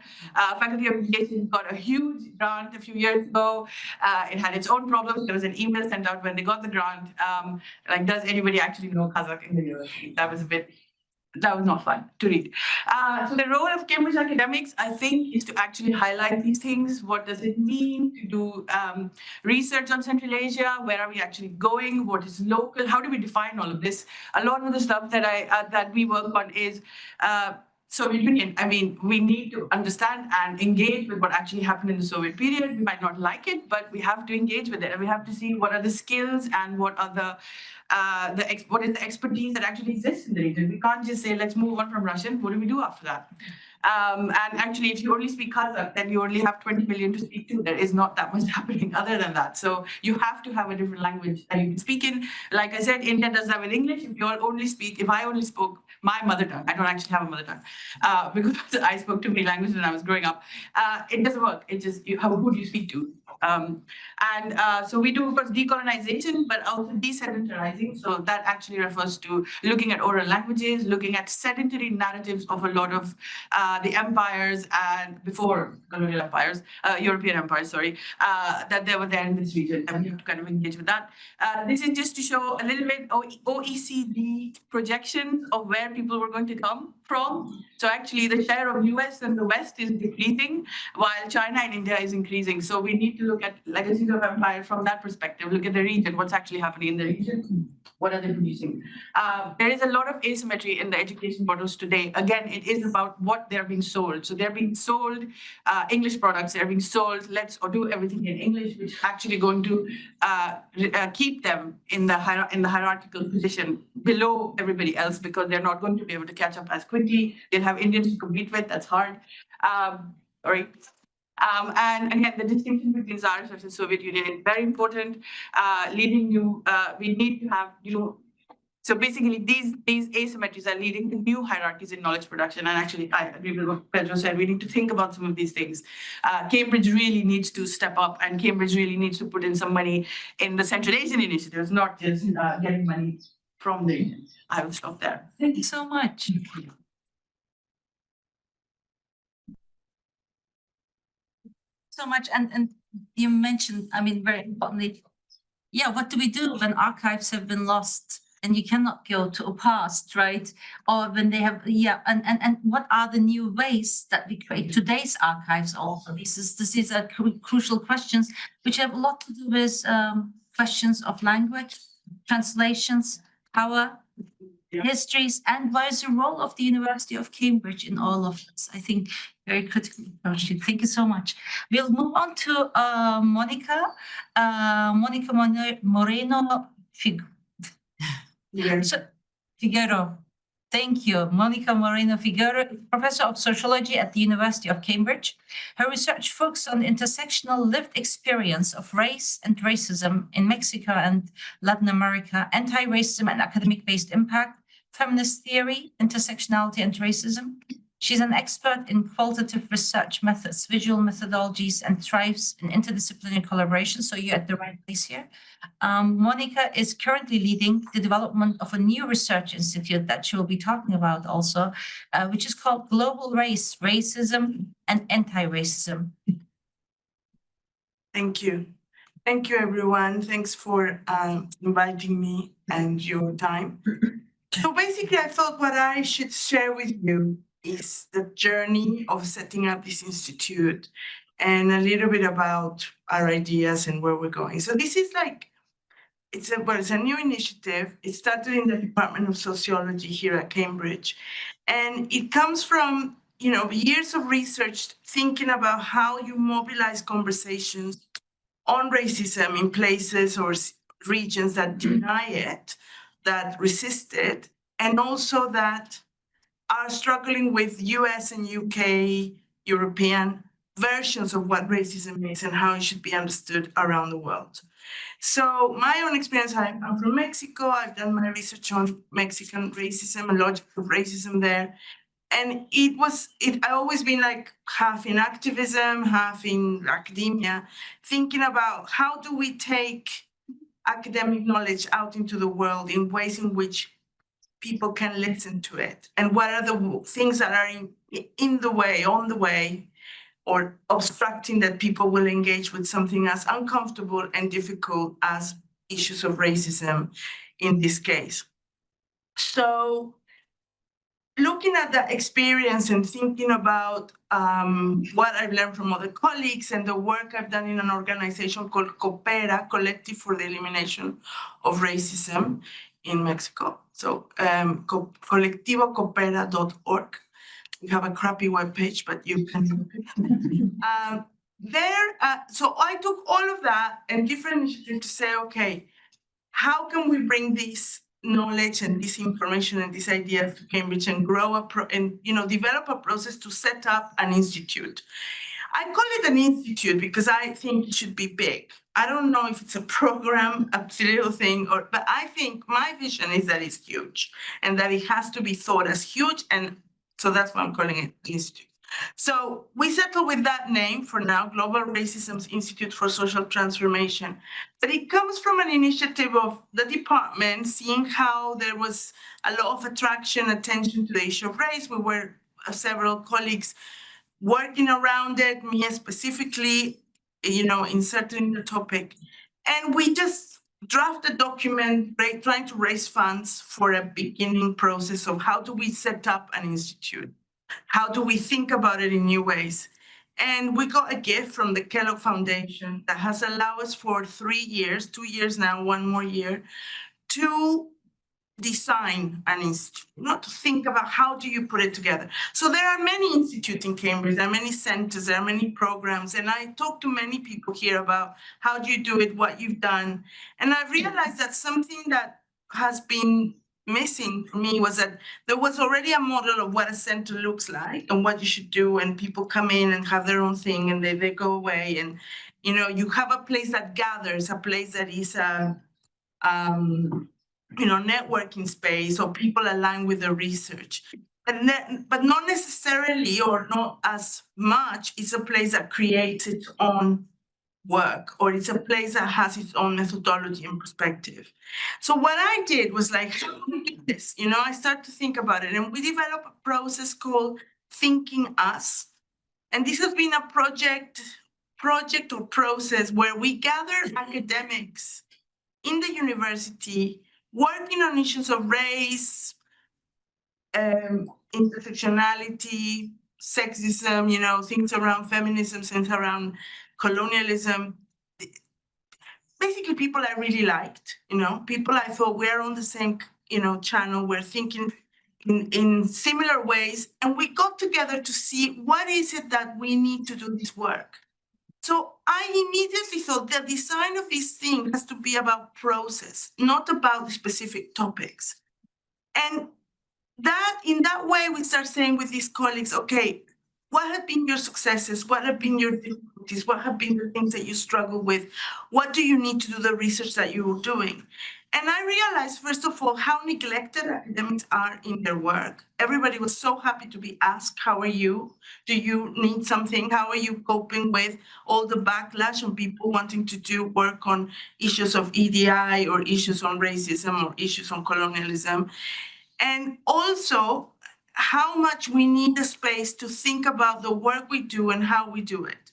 Faculty of Education got a huge grant a few years ago. It had its own problems. There was an email sent out when they got the grant, like, does anybody actually know Kazakh in the university? That was not fun to read. So the role of Cambridge academics, I think, is to actually highlight these things. What does it mean to do research on Central Asia? Where are we actually going? What is local? How do we define all of this? A lot of the stuff that we work on is Soviet Union. I mean, we need to understand and engage with what actually happened in the Soviet period. We might not like it, but we have to engage with it, and we have to see what are the skills and what are what is the expertise that actually exists in the region. We can't just say, let's move on from Russian. What do we do after that? And actually, if you only speak Kazakh, then you only have 20 million to speak to. There is not that much happening other than that. So you have to have a different language that you can speak in. Like I said, India does that with English. If I only spoke my mother tongue, I don't actually have a mother tongue because I spoke too many languages when I was growing up. It doesn't work. It's just, who do you speak to? So we do, of course, decolonization, but also desedentarizing. So that actually refers to looking at oral languages, looking at sedentary narratives of a lot of the empires and before colonial empires, European empires, sorry, that they were there in this region, and we have to kind of engage with that. This is just to show a little bit OECD projections of where people were going to come from. So actually the share of US and the West is decreasing while China and India is increasing. So we need to look at legacies of empire from that perspective, look at the region, what's actually happening in the region, what are they producing. There is a lot of asymmetry in the education models today. Again, it is about what they're being sold. So they're being sold English products, they're being sold, let's do everything in English, which is actually going to keep them in the hierarchical position below everybody else because they're not going to be able to catch up as quickly. They'll have Indians to compete with, that's hard. Sorry. And again, the distinction between Tsarist versus Soviet Union is very important. We need to have, So basically, these asymmetries are leading to new hierarchies in knowledge production. And actually, I agree with what Pedro said. We need to think about some of these things. Cambridge really needs to step up, and Cambridge really needs to put in some money in the Central Asian initiatives, not just getting money from the. I will stop there. Thank you so much. So much, and you mentioned, I mean, very importantly, yeah, what do we do when archives have been lost and you cannot go to a past, right? Or when they have, yeah, and what are the new ways that we create today's archives also? These are crucial questions which have a lot to do with questions of language, translations, power, histories, and what is the role of the University of Cambridge in all of this? I think very critical approach. Thank you so much. We'll move on to Monica Moreno Figueroa. Thank you. Monica Moreno Figueroa, professor of sociology at the University of Cambridge. Her research focuses on the intersectional lived experience of race and racism in Mexico and Latin America, anti-racism and academic-based impact, feminist theory, intersectionality and racism. She's an expert in qualitative research methods, visual methodologies, and thrives in interdisciplinary collaboration. So you're at the right place here. Monica is currently leading the development of a new research institute that she will be talking about also, which is called Global Race, Racism, and Anti-Racism. Thank you. Thank you, everyone. Thanks for inviting me and your time. So basically, I thought what I should share with you is the journey of setting up this institute and a little bit about our ideas and where we're going. So this is like, it's a new initiative. It started in the Department of Sociology here at Cambridge. And it comes from, years of research thinking about how you mobilize conversations on racism in places or regions that deny it, that resist it, and also that are struggling with US and UK, European versions of what racism is and how it should be understood around the world. So my own experience, I'm from Mexico. I've done my research on Mexican racism and logic of racism there. And I've always been like half in activism, half in academia, thinking about how do we take academic knowledge out into the world in ways in which people can listen to it, and what are the things that are in the way, on the way, or obstructing that people will engage with something as uncomfortable and difficult as issues of racism in this case. So looking at the experience and thinking about what I've learned from other colleagues and the work I've done in an organization called Kapra, Collective for the Elimination of Racism in Mexico. So colectivocopera.org. We have a crappy webpage, but you can. So I took all of that and different initiatives to say, okay, how can we bring this knowledge and this information and these ideas to Cambridge and develop a process to set up an institute. I call it an institute because I think it should be big. I don't know if it's a program, a little thing, but I think my vision is that it's huge and that it has to be thought as huge. And so that's why I'm calling it institute. So we settle with that name for now, Global Racism's Institute for Social Transformation. But it comes from an initiative of the department, seeing how there was a lot of attention to the issue of race. We were several colleagues working around it, me specifically, inserting the topic. And we just draft a document trying to raise funds for a beginning process of how do we set up an institute? How do we think about it in new ways? And we got a gift from the Kellogg Foundation that has allowed us for 3 years, 2 years now, 1 more year, to design an institute, not to think about how do you put it together. So there are many institutes in Cambridge, there are many centers, there are many programs, and I talked to many people here about how do you do it, what you've done. And I realized that something that has been missing for me was that there was already a model of what a center looks like and what you should do, and people come in and have their own thing and they go away, and you have a place that gathers, a place that is networking space or people aligned with the research. But not necessarily or not as much is a place that creates its own work, or it's a place that has its own methodology and perspective. So what I did was like, how do we do this? I started to think about it, and we developed a process called Thinking Us. And this has been a project or process where we gather academics in the university working on issues of race, intersectionality, sexism, things around feminism, things around colonialism. Basically, people I really liked, people I thought we're on the same, channel. We're thinking in similar ways, and we got together to see what is it that we need to do this work. So I immediately thought the design of this thing has to be about process, not about specific topics. And that in that way, we start saying with these colleagues, okay, what have been your successes? What have been your difficulties? What have been the things that you struggle with? What do you need to do the research that you're doing? And I realized, first of all, how neglected academics are in their work. Everybody was so happy to be asked, how are you? Do you need something? How are you coping with all the backlash on people wanting to do work on issues of EDI or issues on racism or issues on colonialism? And also how much we need a space to think about the work we do and how we do it.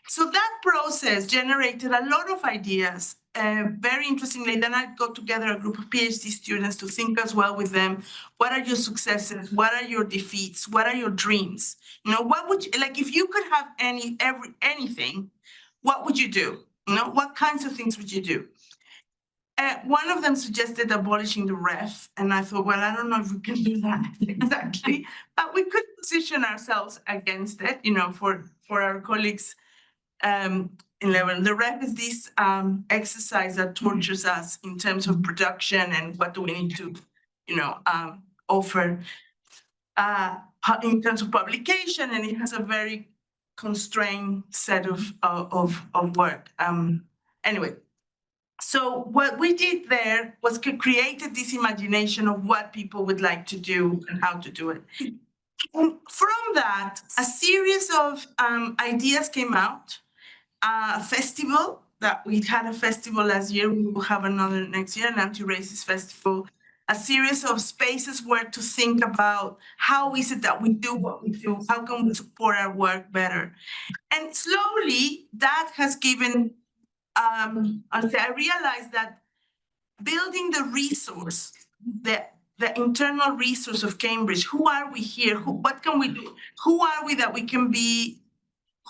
So that process generated a lot of ideas. Very interestingly, then I got together a group of PhD students to think as well with them. What are your successes? What are your defeats? What are your dreams? What would you, like if you could have anything, what would you do? What kinds of things would you do? One of them suggested abolishing the ref, and I thought, well, I don't know if we can do that exactly, but we could position ourselves against it, for our colleagues in level. The ref is this exercise that tortures us in terms of production and what do we need to, offer in terms of publication, and it has a very constrained set of work. Anyway. So what we did there was created this imagination of what people would like to do and how to do it. And from that, a series of ideas came out. A festival that we had a festival last year. We will have another next year, an anti-racist festival. A series of spaces where to think about how is it that we do what we do? How can we support our work better? And slowly that has given I realized that building the resource, the internal resource of Cambridge, who are we here? What can we do? Who are we that we can be?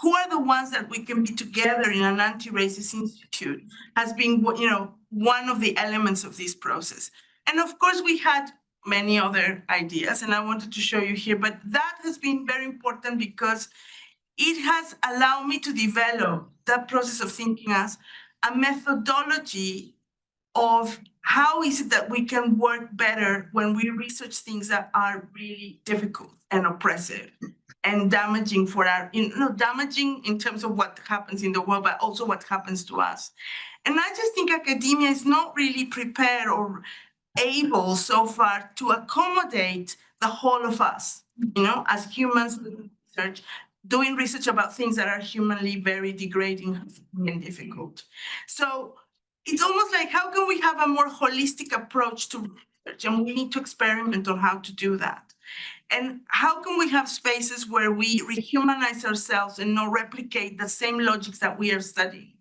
Who are the ones that we can be together in an anti-racist institute has been, one of the elements of this process. And of course, we had many other ideas, and I wanted to show you here, but that has been very important because it has allowed me to develop that process of thinking as a methodology of how is it that we can work better when we research things that are really difficult and oppressive and damaging for our, damaging in terms of what happens in the world, but also what happens to us. And I just think academia is not really prepared or able so far to accommodate the whole of us, as humans doing research about things that are humanly very degrading and difficult. So it's almost like, how can we have a more holistic approach to research? And we need to experiment on how to do that. And how can we have spaces where we rehumanize ourselves and not replicate the same logics that we are studying?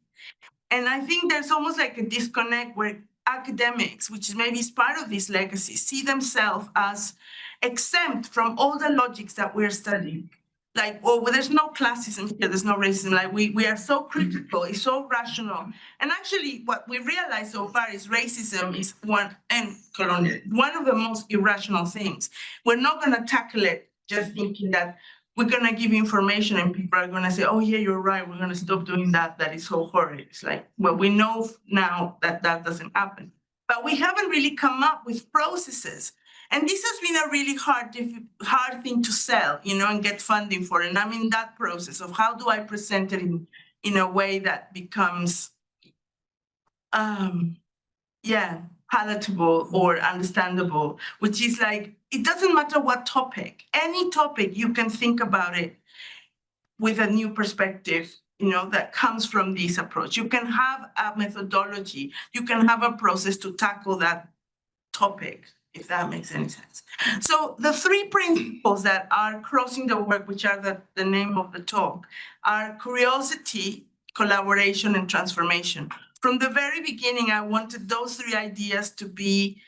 And I think there's almost like a disconnect where academics, which maybe is part of this legacy, see themselves as exempt from all the logics that we're studying. Like, oh, well, there's no classism here, there's no racism. Like, we are so critical, it's so rational. And actually, what we realized so far is racism is one of the most irrational things. We're not going to tackle it just thinking that we're going to give information and people are going to say, oh, yeah, you're right, we're going to stop doing that. That is so horrible. It's like, well, we know now that that doesn't happen. But we haven't really come up with processes. And this has been a really hard thing to sell, and get funding for. And I'm in that process of how do I present it in a way that becomes, how palatable or understandable, which is like, it doesn't matter what topic, any topic, you can think about it with a new perspective, that comes from this approach. You can have a methodology, you can have a process to tackle that topic, if that makes any sense. So the three principles that are crossing the work, which are the name of the talk, are curiosity, collaboration, and transformation. From the very beginning, I wanted those three ideas to be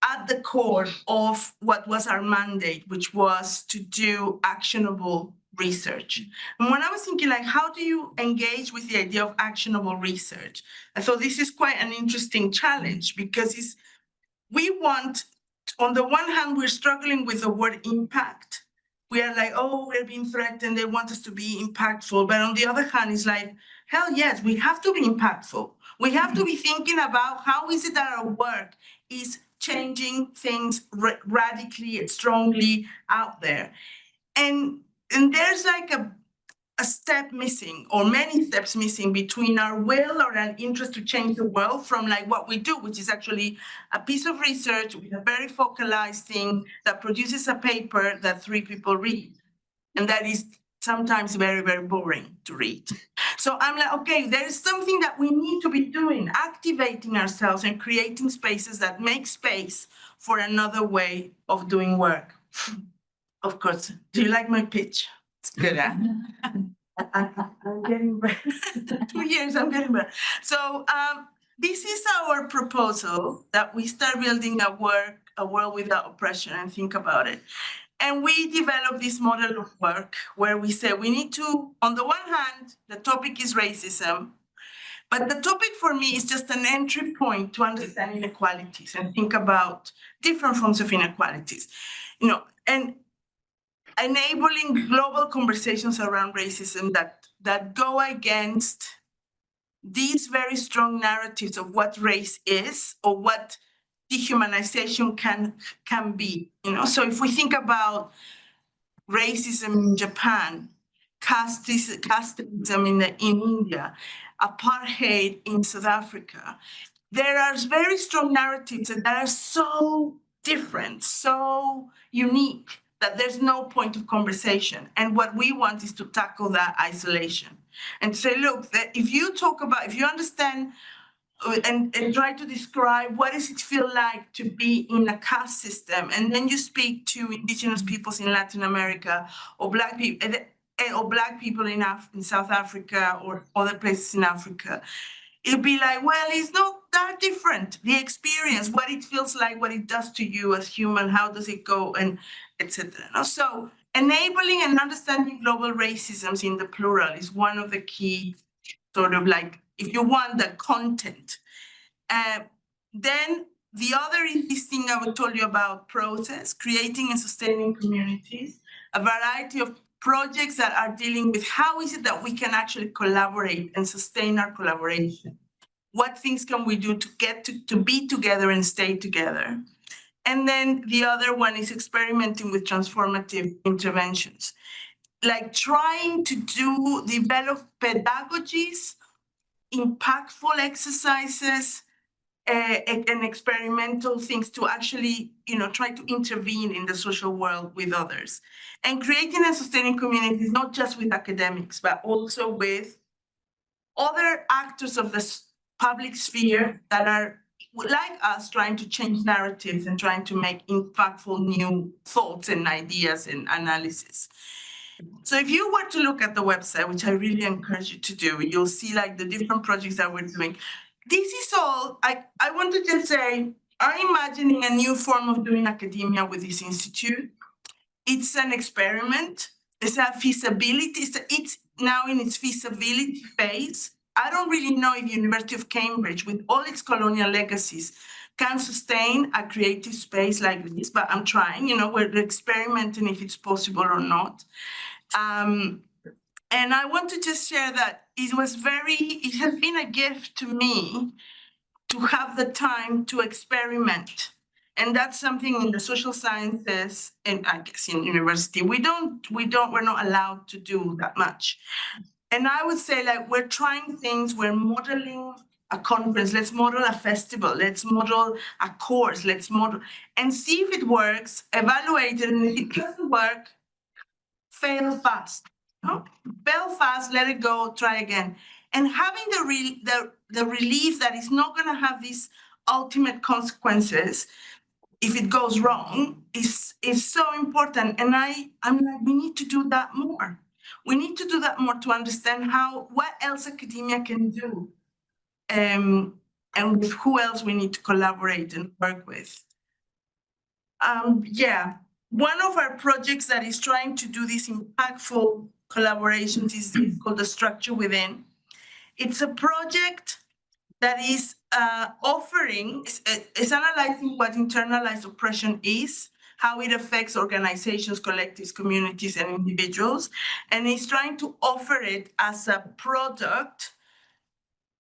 at the core of what was our mandate, which was to do actionable research. And when I was thinking, like, how do you engage with the idea of actionable research? I thought this is quite an interesting challenge, because we want, on the one hand, we're struggling with the word impact. We are like, oh, we're being threatened, they want us to be impactful. But on the other hand, it's like, hell yes, we have to be impactful. We have to be thinking about how is it that our work is changing things radically and strongly out there. And there's like a step missing, or many steps missing, between our will or an interest to change the world from like what we do, which is actually a piece of research with a very focalized thing that produces a paper that 3 people read. And that is sometimes very, very boring to read. So I'm like, okay, there is something that we need to be doing, activating ourselves and creating spaces that make space for another way of doing work. Of course. Do you like my pitch? It's good, huh? I'm getting better. 2 years, I'm getting better. So this is our proposal, that we start building a world without oppression, and think about it. And we developed this model of work where we say we need to, on the one hand, the topic is racism, but the topic for me is just an entry point to understand inequalities and think about different forms of inequalities, and enabling global conversations around racism that go against these very strong narratives of what race is, or what dehumanization can be. So if we think about racism in Japan, casteism in India, apartheid in South Africa, there are very strong narratives that are so different, so unique, that there's no point of conversation. And what we want is to tackle that isolation and say, look, that if you understand and try to describe what does it feel like to be in a caste system, and then you speak to indigenous peoples in Latin America, or Black people in South Africa, or other places in Africa, it'd be like, well, it's not that different. The experience, what it feels like, what it does to you as human, how does it go, and etc. So enabling and understanding global racisms in the plural is one of the key sort of like, if you want, the content. Then the other is this thing I told you about, process, creating and sustaining communities, a variety of projects that are dealing with how is it that we can actually collaborate and sustain our collaboration. What things can we do to get to be together and stay together? And then the other one is experimenting with transformative interventions, like trying to develop pedagogies, impactful exercises, and experimental things to actually, try to intervene in the social world with others. And creating and sustaining communities, not just with academics, but also with other actors of the public sphere that are, like us, trying to change narratives and trying to make impactful new thoughts and ideas and analysis. So if you were to look at the website, which I really encourage you to do, you'll see like the different projects that we're doing. This is all, I want to just say, I'm imagining a new form of doing academia with this institute. It's an experiment. It's a feasibility. It's now in its feasibility phase. I don't really know if the University of Cambridge, with all its colonial legacies, can sustain a creative space like this, but I'm trying, we're experimenting if it's possible or not. And I want to just share that it has been a gift to me to have the time to experiment. And that's something in the social sciences, and I guess in university, we're not allowed to do that much. And I would say, like, we're trying things, we're modeling a conference, let's model a festival, let's model a course, let's model and see if it works, evaluate it, and if it doesn't work, fail fast. No? Fail fast, let it go, try again. And having the relief that it's not going to have these ultimate consequences if it goes wrong is so important. And I'm like, we need to do that more. We need to do that more to understand what else academia can do, and with who else we need to collaborate and work with. Yeah, one of our projects that is trying to do these impactful collaborations is called The Structure Within. It's a project that is is analyzing what internalized oppression is, how it affects organizations, collectives, communities, and individuals, and is trying to offer it as a product,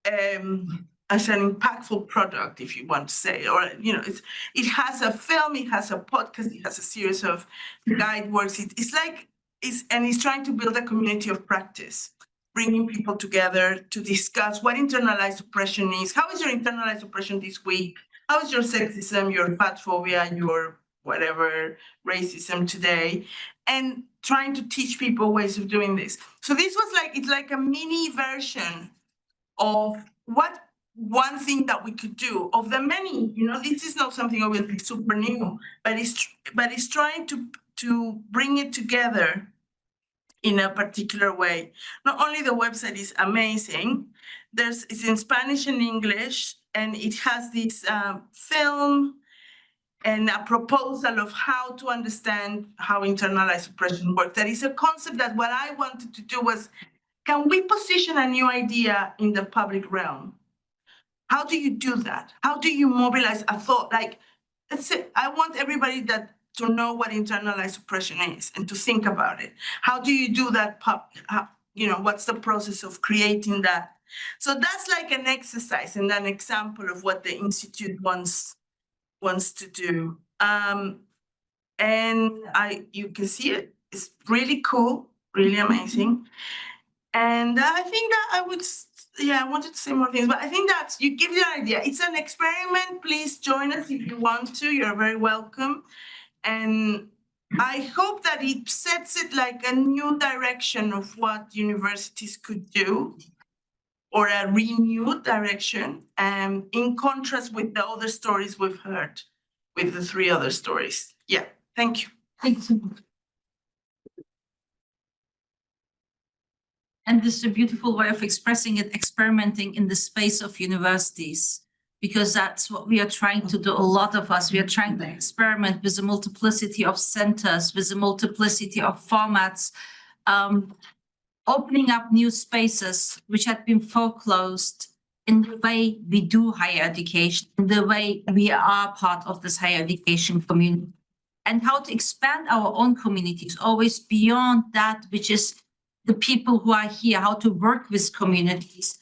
as an impactful product, if you want to say, or it has a film, it has a podcast, it has a series of guide works. And it's trying to build a community of practice, bringing people together to discuss what internalized oppression is. How is your internalized oppression this week? How is your sexism, your fat phobia, your whatever racism today? And trying to teach people ways of doing this. So this was it's like a mini version of what one thing that we could do of the many. This is not something obviously super new, but it's trying to bring it together in a particular way. Not only the website is amazing, it's in Spanish and English, and it has this film and a proposal of how to understand how internalized oppression works. That is a concept that what I wanted to do was, can we position a new idea in the public realm? How do you do that? How do you mobilize a thought? Let's say, I want everybody to know what internalized oppression is and to think about it. How do you do that? What's the process of creating that? So that's like an exercise and an example of what the Institute wants to do. And you can see it. It's really cool, really amazing. And I think that I wanted to say more things, but I think you give you an idea. It's an experiment. Please join us if you want to. You're very welcome. And I hope that it sets it like a new direction of what universities could do, or a renewed direction, in contrast with the other stories we've heard, with the 3 other stories. Yeah, thank you. Thanks so much. And this is a beautiful way of expressing it, experimenting in the space of universities, because that's what we are trying to do. A lot of us, we are trying to experiment with a multiplicity of centers, with a multiplicity of formats, opening up new spaces which had been foreclosed in the way we do higher education, in the way we are part of this higher education community, and how to expand our own communities always beyond that which is the people who are here, how to work with communities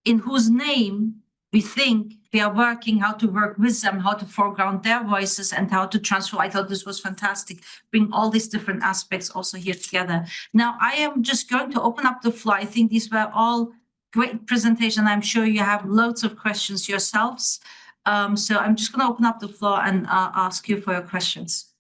in whose name we think we are working, how to work with them, how to foreground their voices, and how to transform. I thought this was fantastic, bring all these different aspects also here together. Now, I am just going to open up the floor. I think these were all great presentations. I'm sure you have loads of questions yourselves. So I'm just going to open up the floor and ask you for your questions.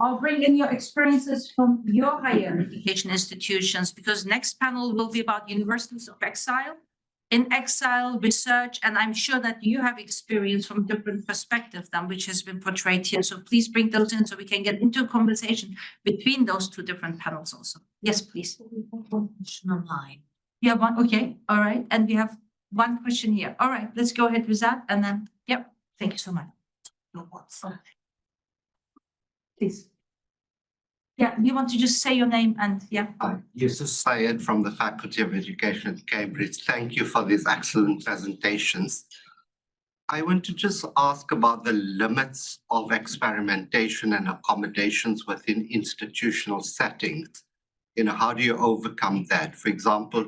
I'll bring in your experiences from your higher education institutions, because next panel will be about universities of exile, in exile research, and I'm sure that you have experience from different perspectives than which has been portrayed here. So please bring those in so we can get into a conversation between those 2 different panels also. Yes, please. Online. You have one, okay, all right. And we have one question here. All right, let's go ahead with that. And then, yep, thank you so much. Please. Yeah, you want to just say your name and yeah. Yusuf Syed from the Faculty of Education at Cambridge. Thank you for these excellent presentations. I want to just ask about the limits of experimentation and accommodations within institutional settings. How do you overcome that? For example,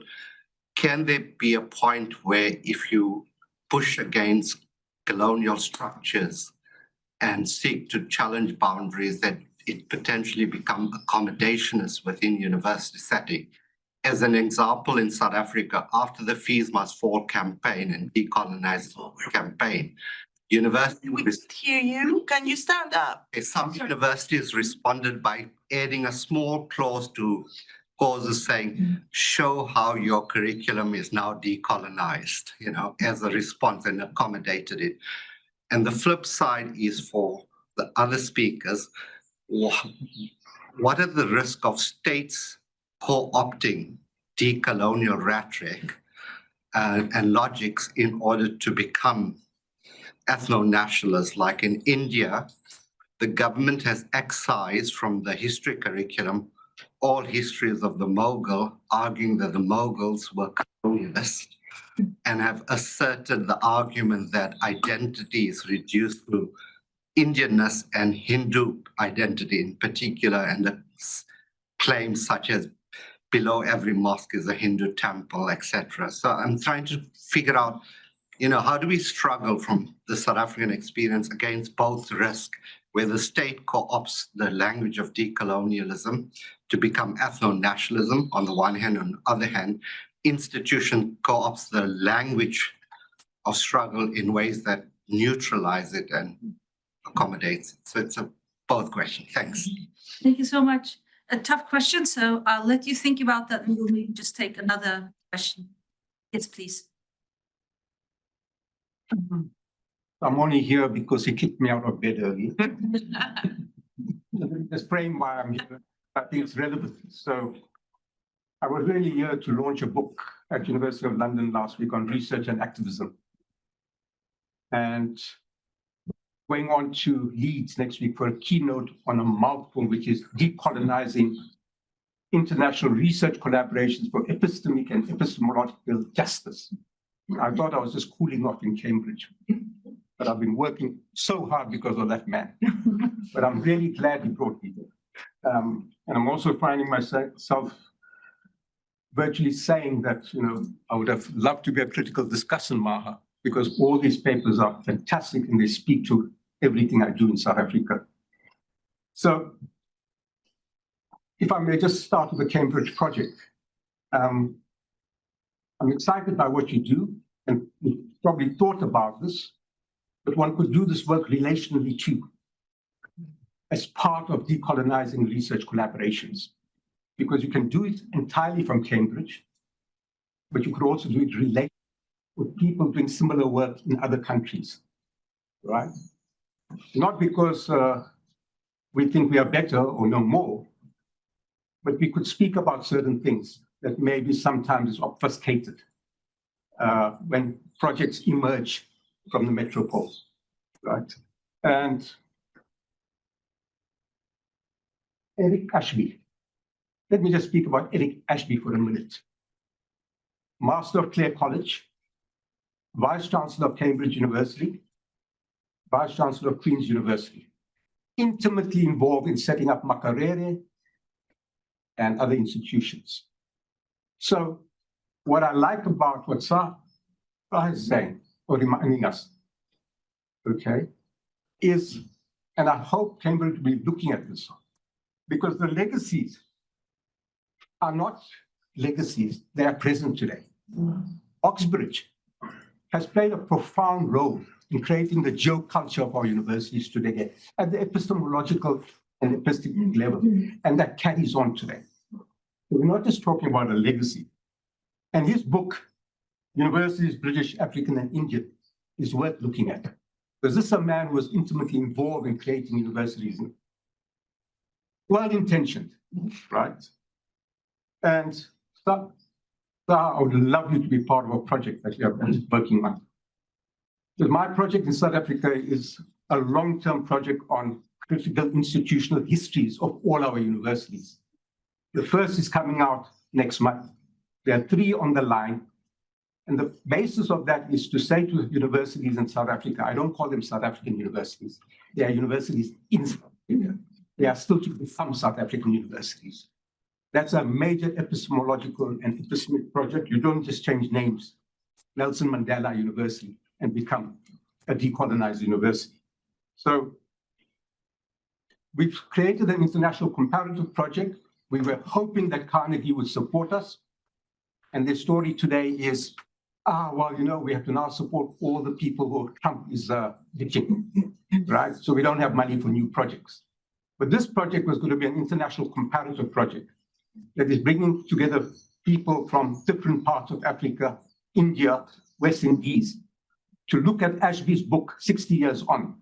can there be a point where if you push against colonial structures and seek to challenge boundaries, that it potentially become accommodationist within university setting. As an example, in South Africa, after the Fees Must Fall campaign and decolonize campaign, university We can't hear you. Can you stand up? some universities responded by adding a small clause to clauses saying, show how your curriculum is now decolonized, you know, as a response, and accommodated it. And the flip side is for the other speakers, what are the risks of states co-opting decolonial rhetoric and logics in order to become ethno-nationalists? Like in India, the government has excised from the history curriculum all histories of the Mughal, arguing that the Mughals were colonialists, and have asserted the argument that identity is reduced to Indianness and Hindu identity in particular, and the claims such as below every mosque is a Hindu temple, etc. So I'm trying to figure out, you know, how do we struggle from the South African experience against both risk, where the state co-opts the language of decolonialism to become ethno-nationalism on the one hand, on the other hand, institution co-opts the language of struggle in ways that neutralize it and accommodates it. So it's a both question. Thanks. Thank you so much. A tough question, so I'll let you think about that and we'll maybe just take another question. Yes, please. I'm only here because he kicked me out of bed early. Just praying why I'm here. I think it's relevant. So I was really here to launch a book at University of London last week on research and activism. And going on to Leeds next week for a keynote on a mouthful, which is decolonizing international research collaborations for epistemic and epistemological justice. I thought I was just cooling off in Cambridge, but I've been working so hard because of that man. But I'm really glad he brought me there. And I'm also finding myself virtually saying that, you know, I would have loved to be a critical discussant, Maha, because all these papers are fantastic and they speak to everything I do in South Africa. So if I may just start with the Cambridge project. I'm excited by what you do, and you've probably thought about this, but one could do this work relationally too, as part of decolonizing research collaborations, because you can do it entirely from Cambridge, but you could also do it related with people doing similar work in other countries, right? Not because we think we are better or know more, but we could speak about certain things that maybe sometimes is obfuscated when projects emerge from the metropoles, right? And Eric Ashby. Let me just speak about Eric Ashby for a minute. Master of Clare College, Vice Chancellor of Cambridge University, Vice Chancellor of Queen's University, intimately involved in setting up Makerere and other institutions. So what I like about what Sahar is saying, or reminding us, okay, is, and I hope Cambridge will be looking at this, because the legacies are not legacies, they are present today. Oxbridge has played a profound role in creating the geoculture of our universities today at the epistemological and epistemic level, and that carries on today. So we're not just talking about a legacy. And his book, Universities, British, African, and Indian, is worth looking at, because this is a man who was intimately involved in creating universities, well-intentioned, right? And so I would love you to be part of a project that we are working on. Because my project in South Africa is a long-term project on critical institutional histories of all our universities. The first is coming out next month. There are 3 on the line. And the basis of that is to say to universities in South Africa, I don't call them South African universities. They are universities in South Africa. They are still to become South African universities. That's a major epistemological and epistemic project. You don't just change names, Nelson Mandela University, and become a decolonized university. So We've created an international comparative project. We were hoping that Carnegie would support us. And their story today is, well, we have to now support all the people who Trump is ditching, right? So we don't have money for new projects. But this project was going to be an international comparative project that is bringing together people from different parts of Africa, India, West Indies, to look at Ashby's book, 60 Years On,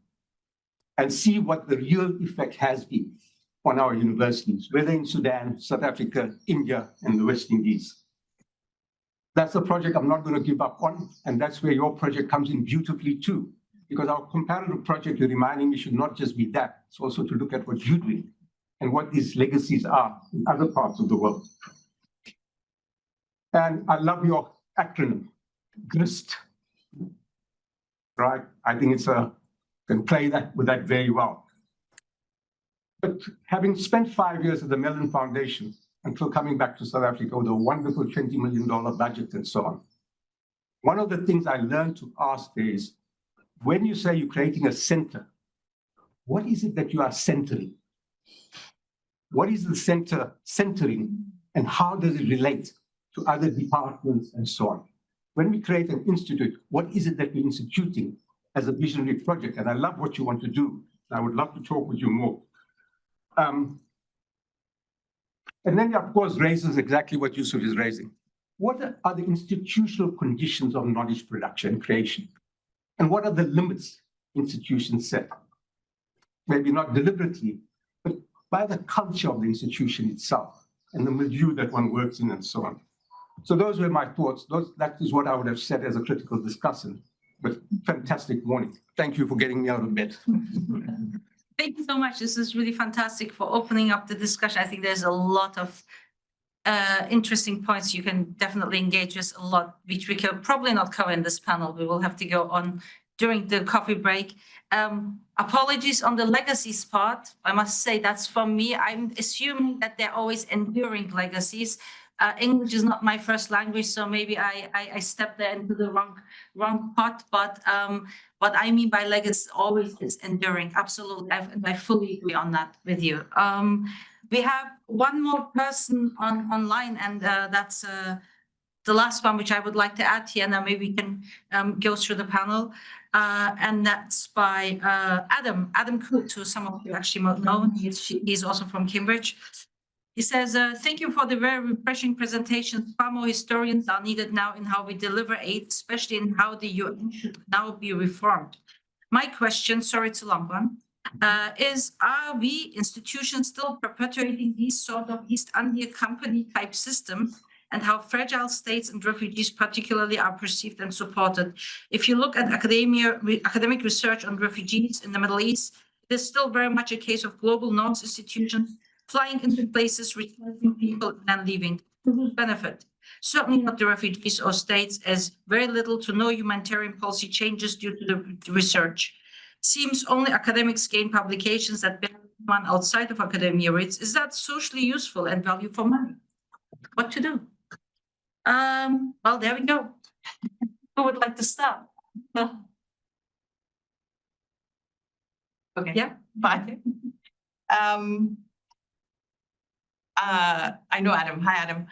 and see what the real effect has been on our universities, whether in Sudan, South Africa, India, and the West Indies. That's a project I'm not going to give up on, and that's where your project comes in beautifully too, because our comparative project, you're reminding me, should not just be that, it's also to look at what you're doing and what these legacies are in other parts of the world. And I love your acronym, GRIST, right? I think can play that with that very well. But having spent 5 years at the Mellon Foundation until coming back to South Africa with a wonderful $20 million budget and so on, one of the things I learned to ask there is, when you say you're creating a center, what is it that you are centering? What is the center centering, and how does it relate to other departments and so on? When we create an institute, what is it that we're instituting as a visionary project? And I love what you want to do. I would love to talk with you more. And then, of course, raises exactly what Yusuf is raising. What are the institutional conditions of knowledge production and creation? And what are the limits institutions set? Maybe not deliberately, but by the culture of the institution itself and the milieu that one works in and so on. So those were my thoughts. That is what I would have said as a critical discussant. But fantastic morning. Thank you for getting me out of bed. Thank you so much. This is really fantastic for opening up the discussion. I think there's a lot of interesting points you can definitely engage with, a lot which we can probably not cover in this panel. We will have to go on during the coffee break. Apologies on the legacies part. I must say that's from me. I'm assuming that they're always enduring legacies. English is not my first language, so maybe I stepped there into the wrong pot. But what I mean by legacy always is enduring. Absolutely, I fully agree on that with you. We have one more person online, and that's the last one, which I would like to add here, and then maybe we can go through the panel. And that's by Adam Coote, who some of you actually might know. He's also from Cambridge. He says, thank you for the very refreshing presentations. Far more historians are needed now in how we deliver aid, especially in how the UN should now be reformed. My question, sorry, it's a long one, is, are we institutions still perpetuating these sort of East India Company type systems, and how fragile states and refugees particularly are perceived and supported? If you look at academic research on refugees in the Middle East, it is still very much a case of global norms institutions flying into places, returning people and leaving. To whose benefit? Certainly not the refugees or states, as very little to no humanitarian policy changes due to the research. Seems only academics gain publications that benefit one outside of academia rates. Is that socially useful and value for money? What to do? Well, there we go. Who would like to start? Okay. Yeah. Bye. I know Adam. Hi, Adam.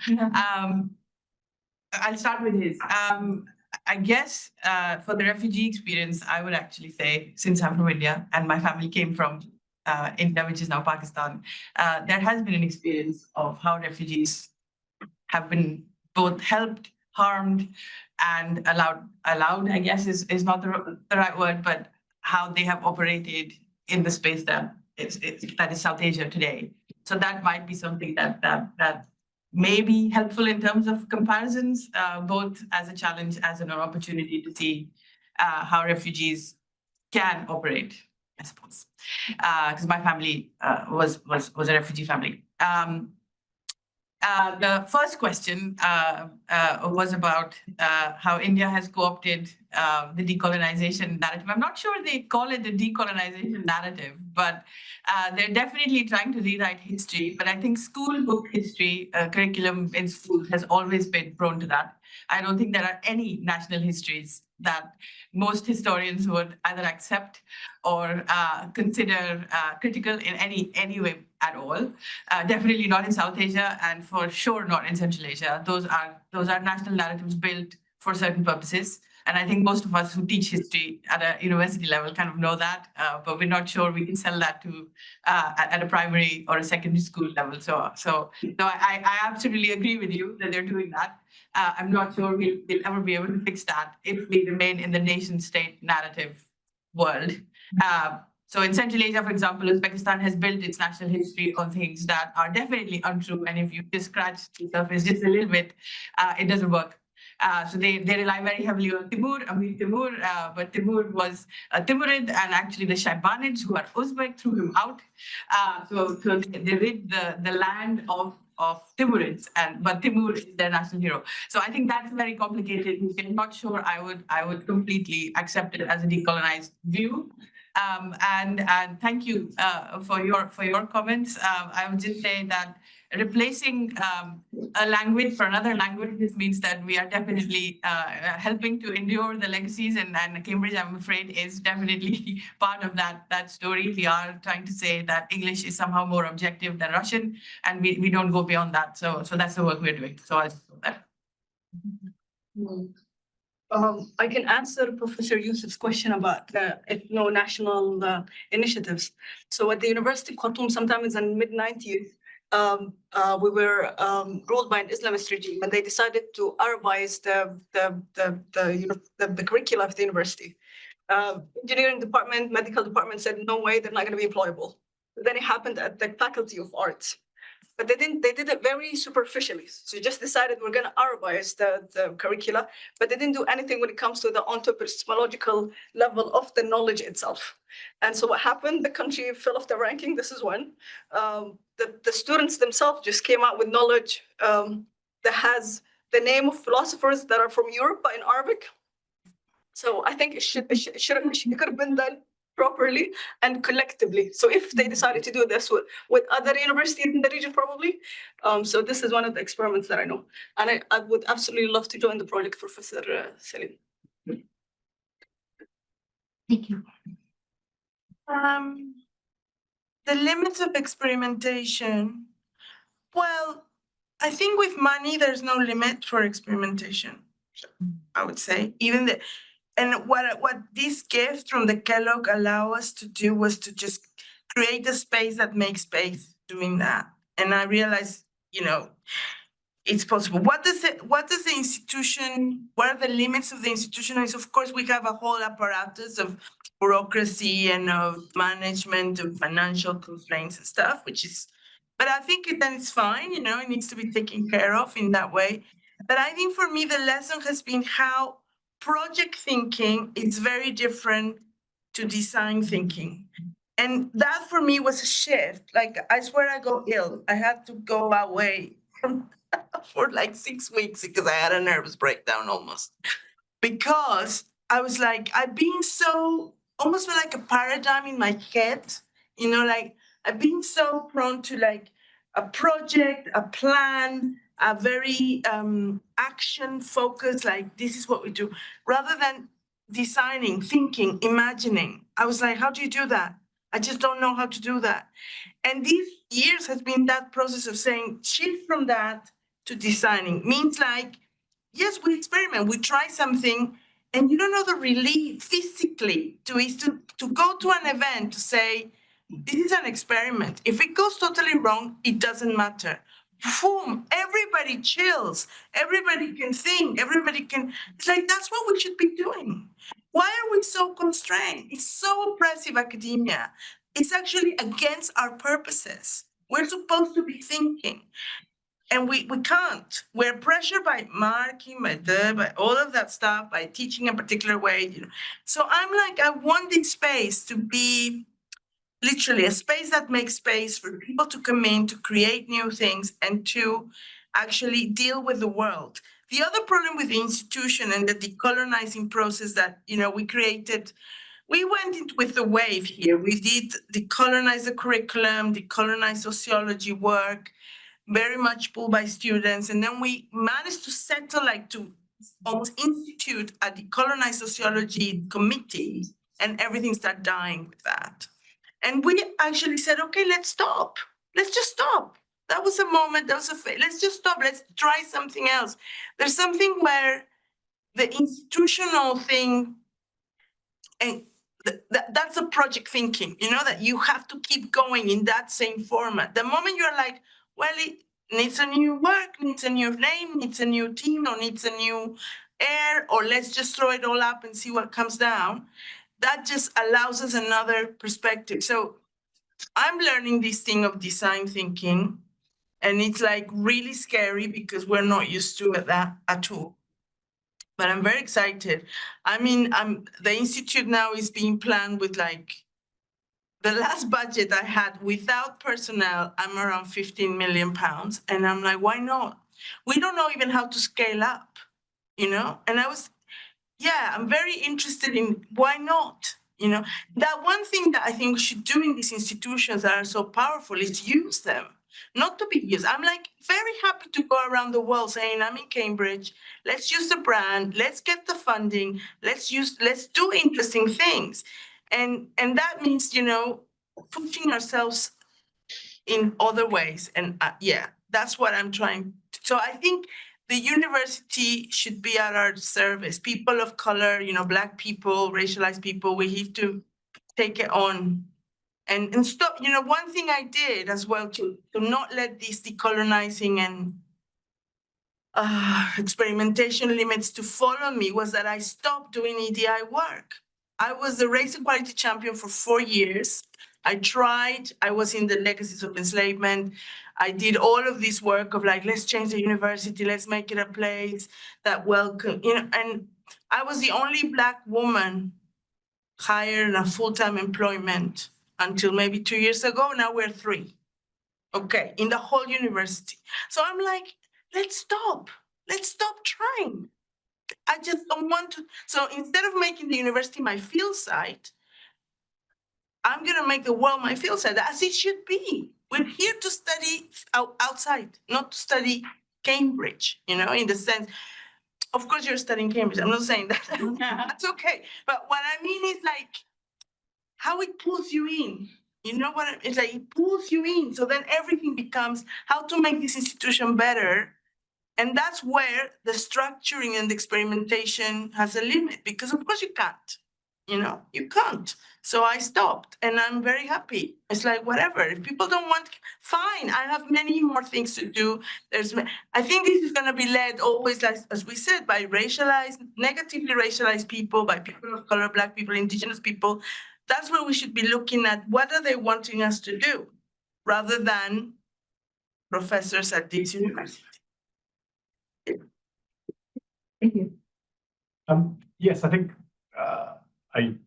I'll start with his. I guess for the refugee experience, I would actually say, since I'm from India and my family came from India, which is now Pakistan, there has been an experience of how refugees have been both helped, harmed, and allowed, I guess is not the right word, but how they have operated in the space that is South Asia today. So that might be something that may be helpful in terms of comparisons, both as a challenge, as an opportunity to see how refugees can operate, I suppose. Because my family was a refugee family. The first question was about how India has co-opted the decolonization narrative. I'm not sure they call it the decolonization narrative, but they're definitely trying to rewrite history. But I think school book history curriculum in schools has always been prone to that. I don't think there are any national histories that most historians would either accept or consider critical in any way at all. Definitely not in South Asia, and for sure not in Central Asia. Those are national narratives built for certain purposes. And I think most of us who teach history at a university level kind of know that, but we're not sure we can sell that to at a primary or a secondary school level. So I absolutely agree with you that they're doing that. I'm not sure we'll ever be able to fix that if we remain in the nation state narrative world. So in Central Asia, for example, Uzbekistan has built its national history on things that are definitely untrue. And if you just scratch the surface just a little bit, it doesn't work. So they rely very heavily on Amir Timur, but Timur was a Timurid, and actually the Shaibanids, who are Uzbek, threw him out. So they rid the land of Timurids, but Timur is their national hero. So I think that's very complicated. I'm not sure I would completely accept it as a decolonized view. And thank you for your comments. I would just say that replacing a language for another language, this means that we are definitely helping to endure the legacies, and Cambridge, I'm afraid, is definitely part of that story. We are trying to say that English is somehow more objective than Russian, and we don't go beyond that. So that's the work we're doing. So I'll just stop there. I can answer Professor Yusuf's question about national initiatives. So at the University of Khartoum, sometime in the mid-90s, we were ruled by an Islamist regime, and they decided to Arabize the curricula of the university. Engineering department, medical department said, no way, they're not going to be employable. Then it happened at the Faculty of Arts. But they did it very superficially. So you just decided we're going to Arabize the curricula, but they didn't do anything when it comes to the ontospismological level of the knowledge itself. And so what happened? The country fell off the ranking. This is when the students themselves just came out with knowledge that has the name of philosophers that are from Europe, but in Arabic. So I think it could have been done properly and collectively. So if they decided to do this with other universities in the region, probably. So this is one of the experiments that I know. And I would absolutely love to join the project, Professor Selim. Thank you. The limits of experimentation. Well, I think with money, there's no limit for experimentation. I would say and what this gift from the Kellogg allow us to do was to just create a space that makes space doing that. And I realized, it's possible. What does the institution, what are the limits of the institution? Is, of course, we have a whole apparatus of bureaucracy and of management of financial constraints and stuff, but I think then it's fine, it needs to be taken care of in that way. But I think for me, the lesson has been how project thinking is very different to design thinking. And that for me was a shift. Like, I swear I got ill. I had to go away for like 6 weeks because I had a nervous breakdown almost. Because I was like, I've been so, almost like a paradigm in my head, like I've been so prone to like a project, a plan, a very action focused, like this is what we do, rather than designing, thinking, imagining. I was like, how do you do that? I just don't know how to do that. And these years has been that process of saying, shift from that to designing. Means like, yes, we experiment, we try something, and you don't know the relief physically to go to an event to say, this is an experiment. If it goes totally wrong, it doesn't matter. Boom, everybody chills, everybody can think, it's like, that's what we should be doing. Why are we so constrained? It's so oppressive, academia. It's actually against our purposes. We're supposed to be thinking, and we can't. We're pressured by marking, by all of that stuff, by teaching a particular way. So I'm like, I want this space to be literally a space that makes space for people to come in, to create new things, and to actually deal with the world. The other problem with the institution and the decolonizing process that we created, we went into with the wave here. We did decolonize the curriculum, decolonize sociology work, very much pulled by students, and then we managed to settle, like to almost institute a decolonized sociology committee, and everything started dying with that. And we actually said, okay, let's stop. Let's just stop. That was a moment, that was let's just stop. Let's try something else. There's something where the institutional thing, and that's a project thinking, you know, that you have to keep going in that same format. The moment you're like, well, it needs a new work, needs a new name, needs a new team, or needs a new air, or let's just throw it all up and see what comes down, that just allows us another perspective. So I'm learning this thing of design thinking, and it's like really scary because we're not used to that at all. But I'm very excited. I mean, the institute now is being planned with like, the last budget I had without personnel, I'm around 15 million pounds. And I'm like, why not? We don't know even how to scale up, you know? And I'm very interested in why not? You know, that one thing that I think we should do in these institutions that are so powerful is use them, not to be used. I'm like very happy to go around the world saying, I'm in Cambridge, let's use the brand, let's get the funding, let's do interesting things. And that means, you know, pushing ourselves in other ways. And that's what I'm trying. So I think the university should be at our service. People of color, you know, Black people, racialized people, we have to take it on and stop. You know, one thing I did as well to not let these decolonizing and experimentation limits to follow me was that I stopped doing EDI work. I was the race equality champion for 4 years. I was in the Legacies of Enslavement. I did all of this work of like, let's change the university, let's make it a place that welcome, you know, and I was the only Black woman hired in a full-time employment until maybe 2 years ago. Now we're 3, okay, in the whole university. So I'm like, let's stop trying. I just don't want to. So instead of making the university my field site, I'm going to make the world my field site, as it should be. We're here to study outside, not to study Cambridge, you know, in the sense, of course you're studying Cambridge. I'm not saying that. That's okay. But what I mean is like how it pulls you in. You know what? It's like it pulls you in. So then everything becomes how to make this institution better. And that's where the structuring and the experimentation has a limit, because of course you can't, you know, you can't. So I stopped and I'm very happy. It's like, whatever, if people don't want, fine. I have many more things to do. I think this is going to be led always, as we said, by negatively racialized people, by people of color, Black people, Indigenous people. That's where we should be looking at what are they wanting us to do, rather than professors at this university. Thank you. Yes, I think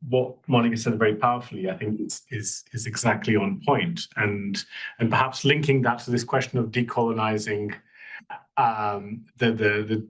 what Monica said very powerfully, I think is exactly on point, and perhaps linking that to this question of decolonizing, the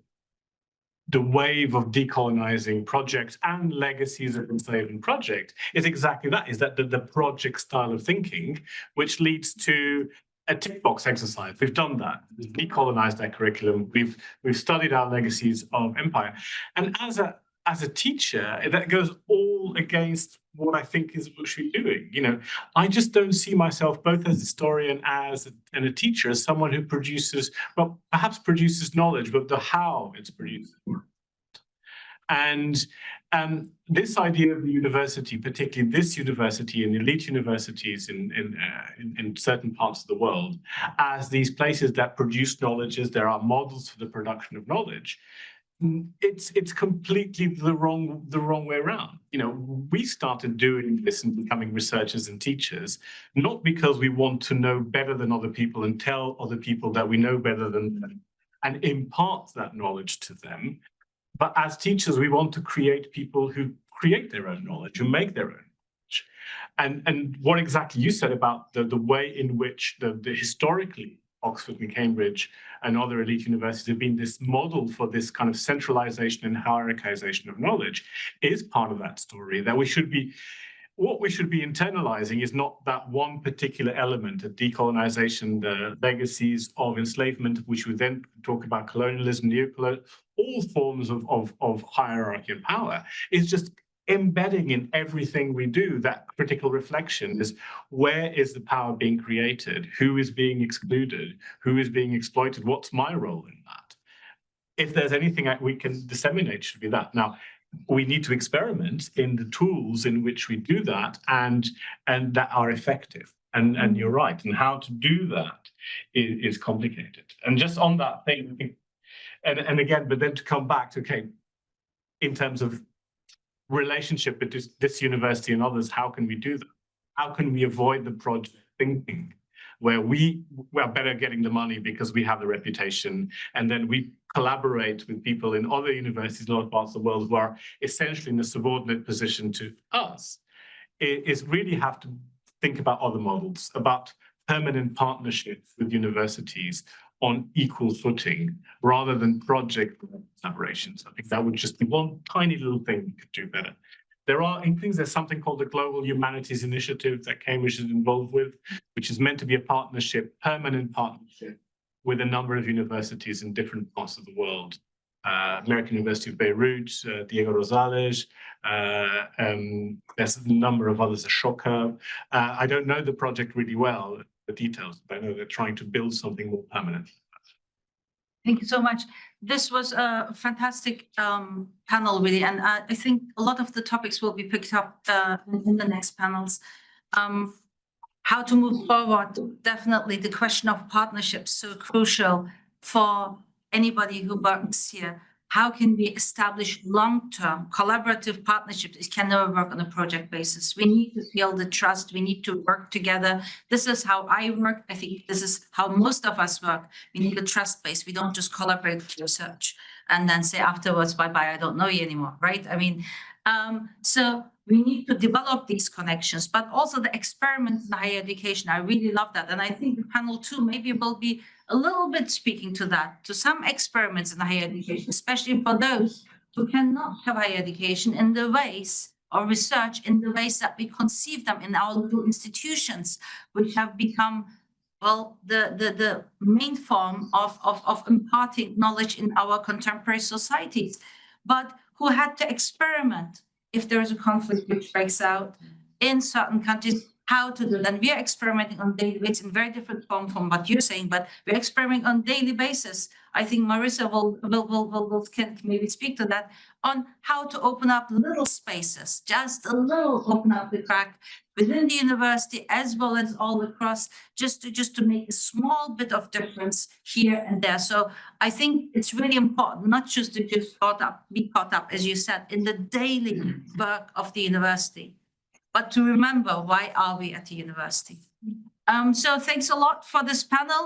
wave of decolonizing projects and legacies of enslavement project is exactly that, is that the project style of thinking, which leads to a tick box exercise. We've done that. We've decolonized our curriculum. We've studied our legacies of empire. And as a teacher, that goes all against what I think is what we should be doing. You know, I just don't see myself both as a historian and a teacher as someone who produces, well, perhaps produces knowledge, but the how it's produced. And this idea of the university, particularly this university and elite universities in certain parts of the world, as these places that produce knowledge, as there are models for the production of knowledge, it's completely the wrong way around. You know, we started doing this and becoming researchers and teachers, not because we want to know better than other people and tell other people that we know better than them and impart that knowledge to them. But as teachers, we want to create people who create their own knowledge, who make their own knowledge. And what exactly you said about the way in which the historically Oxford and Cambridge and other elite universities have been this model for this kind of centralization and hierarchization of knowledge is part of that story, that we should be what we should be internalizing is not that one particular element of decolonization, the legacies of enslavement, which we then talk about colonialism, neocolonialism, all forms of hierarchy and power. It's just embedding in everything we do that critical reflection is where is the power being created? Who is being excluded? Who is being exploited? What's my role in that? If there's anything that we can disseminate, it should be that. Now, we need to experiment in the tools in which we do that and that are effective. And you're right. And how to do that is complicated. And just on that thing, and again, but then to come back to, okay, in terms of relationship with this university and others, how can we do that? How can we avoid the project thinking where we are better getting the money because we have the reputation, and then we collaborate with people in other universities in other parts of the world who are essentially in a subordinate position to us? Is really have to think about other models, about permanent partnerships with universities on equal footing rather than project collaborations. I think that would just be one tiny little thing we could do better. There are things, there's something called the Global Humanities Initiative that Cambridge is involved with, which is meant to be a partnership, permanent partnership with a number of universities in different parts of the world. American University of Beirut, Diego Rosales, there's a number of others, Ashoka. I don't know the project really well, the details, but I know they're trying to build something more permanent. Thank you so much. This was a fantastic panel, really, and I think a lot of the topics will be picked up in the next panels. How to move forward, definitely the question of partnerships, so crucial for anybody who works here. How can we establish long-term collaborative partnerships? It can never work on a project basis. We need to feel the trust. We need to work together. This is how I work. I think this is how most of us work. We need a trust base. We don't just collaborate for research and then say afterwards, bye-bye, I don't know you anymore, right? I mean, so we need to develop these connections, but also the experiments in higher education. I really love that. And I think the panel 2 maybe will be a little bit speaking to that, to some experiments in higher education, especially for those who cannot have higher education in the ways or research in the ways that we conceive them in our little institutions, which have become, well, the main form of imparting knowledge in our contemporary societies, but who had to experiment if there is a conflict which breaks out in certain countries, how to do it. And we are experimenting on daily basis in very different form from what you're saying, but we're experimenting on daily basis. I think Marissa can maybe speak to that, on how to open up little spaces, just a little open up the crack within the university as well as all across, just to make a small bit of difference here and there. So I think it's really important not just to be caught up, as you said, in the daily work of the university, but to remember, why are we at the university? So thanks a lot for this panel.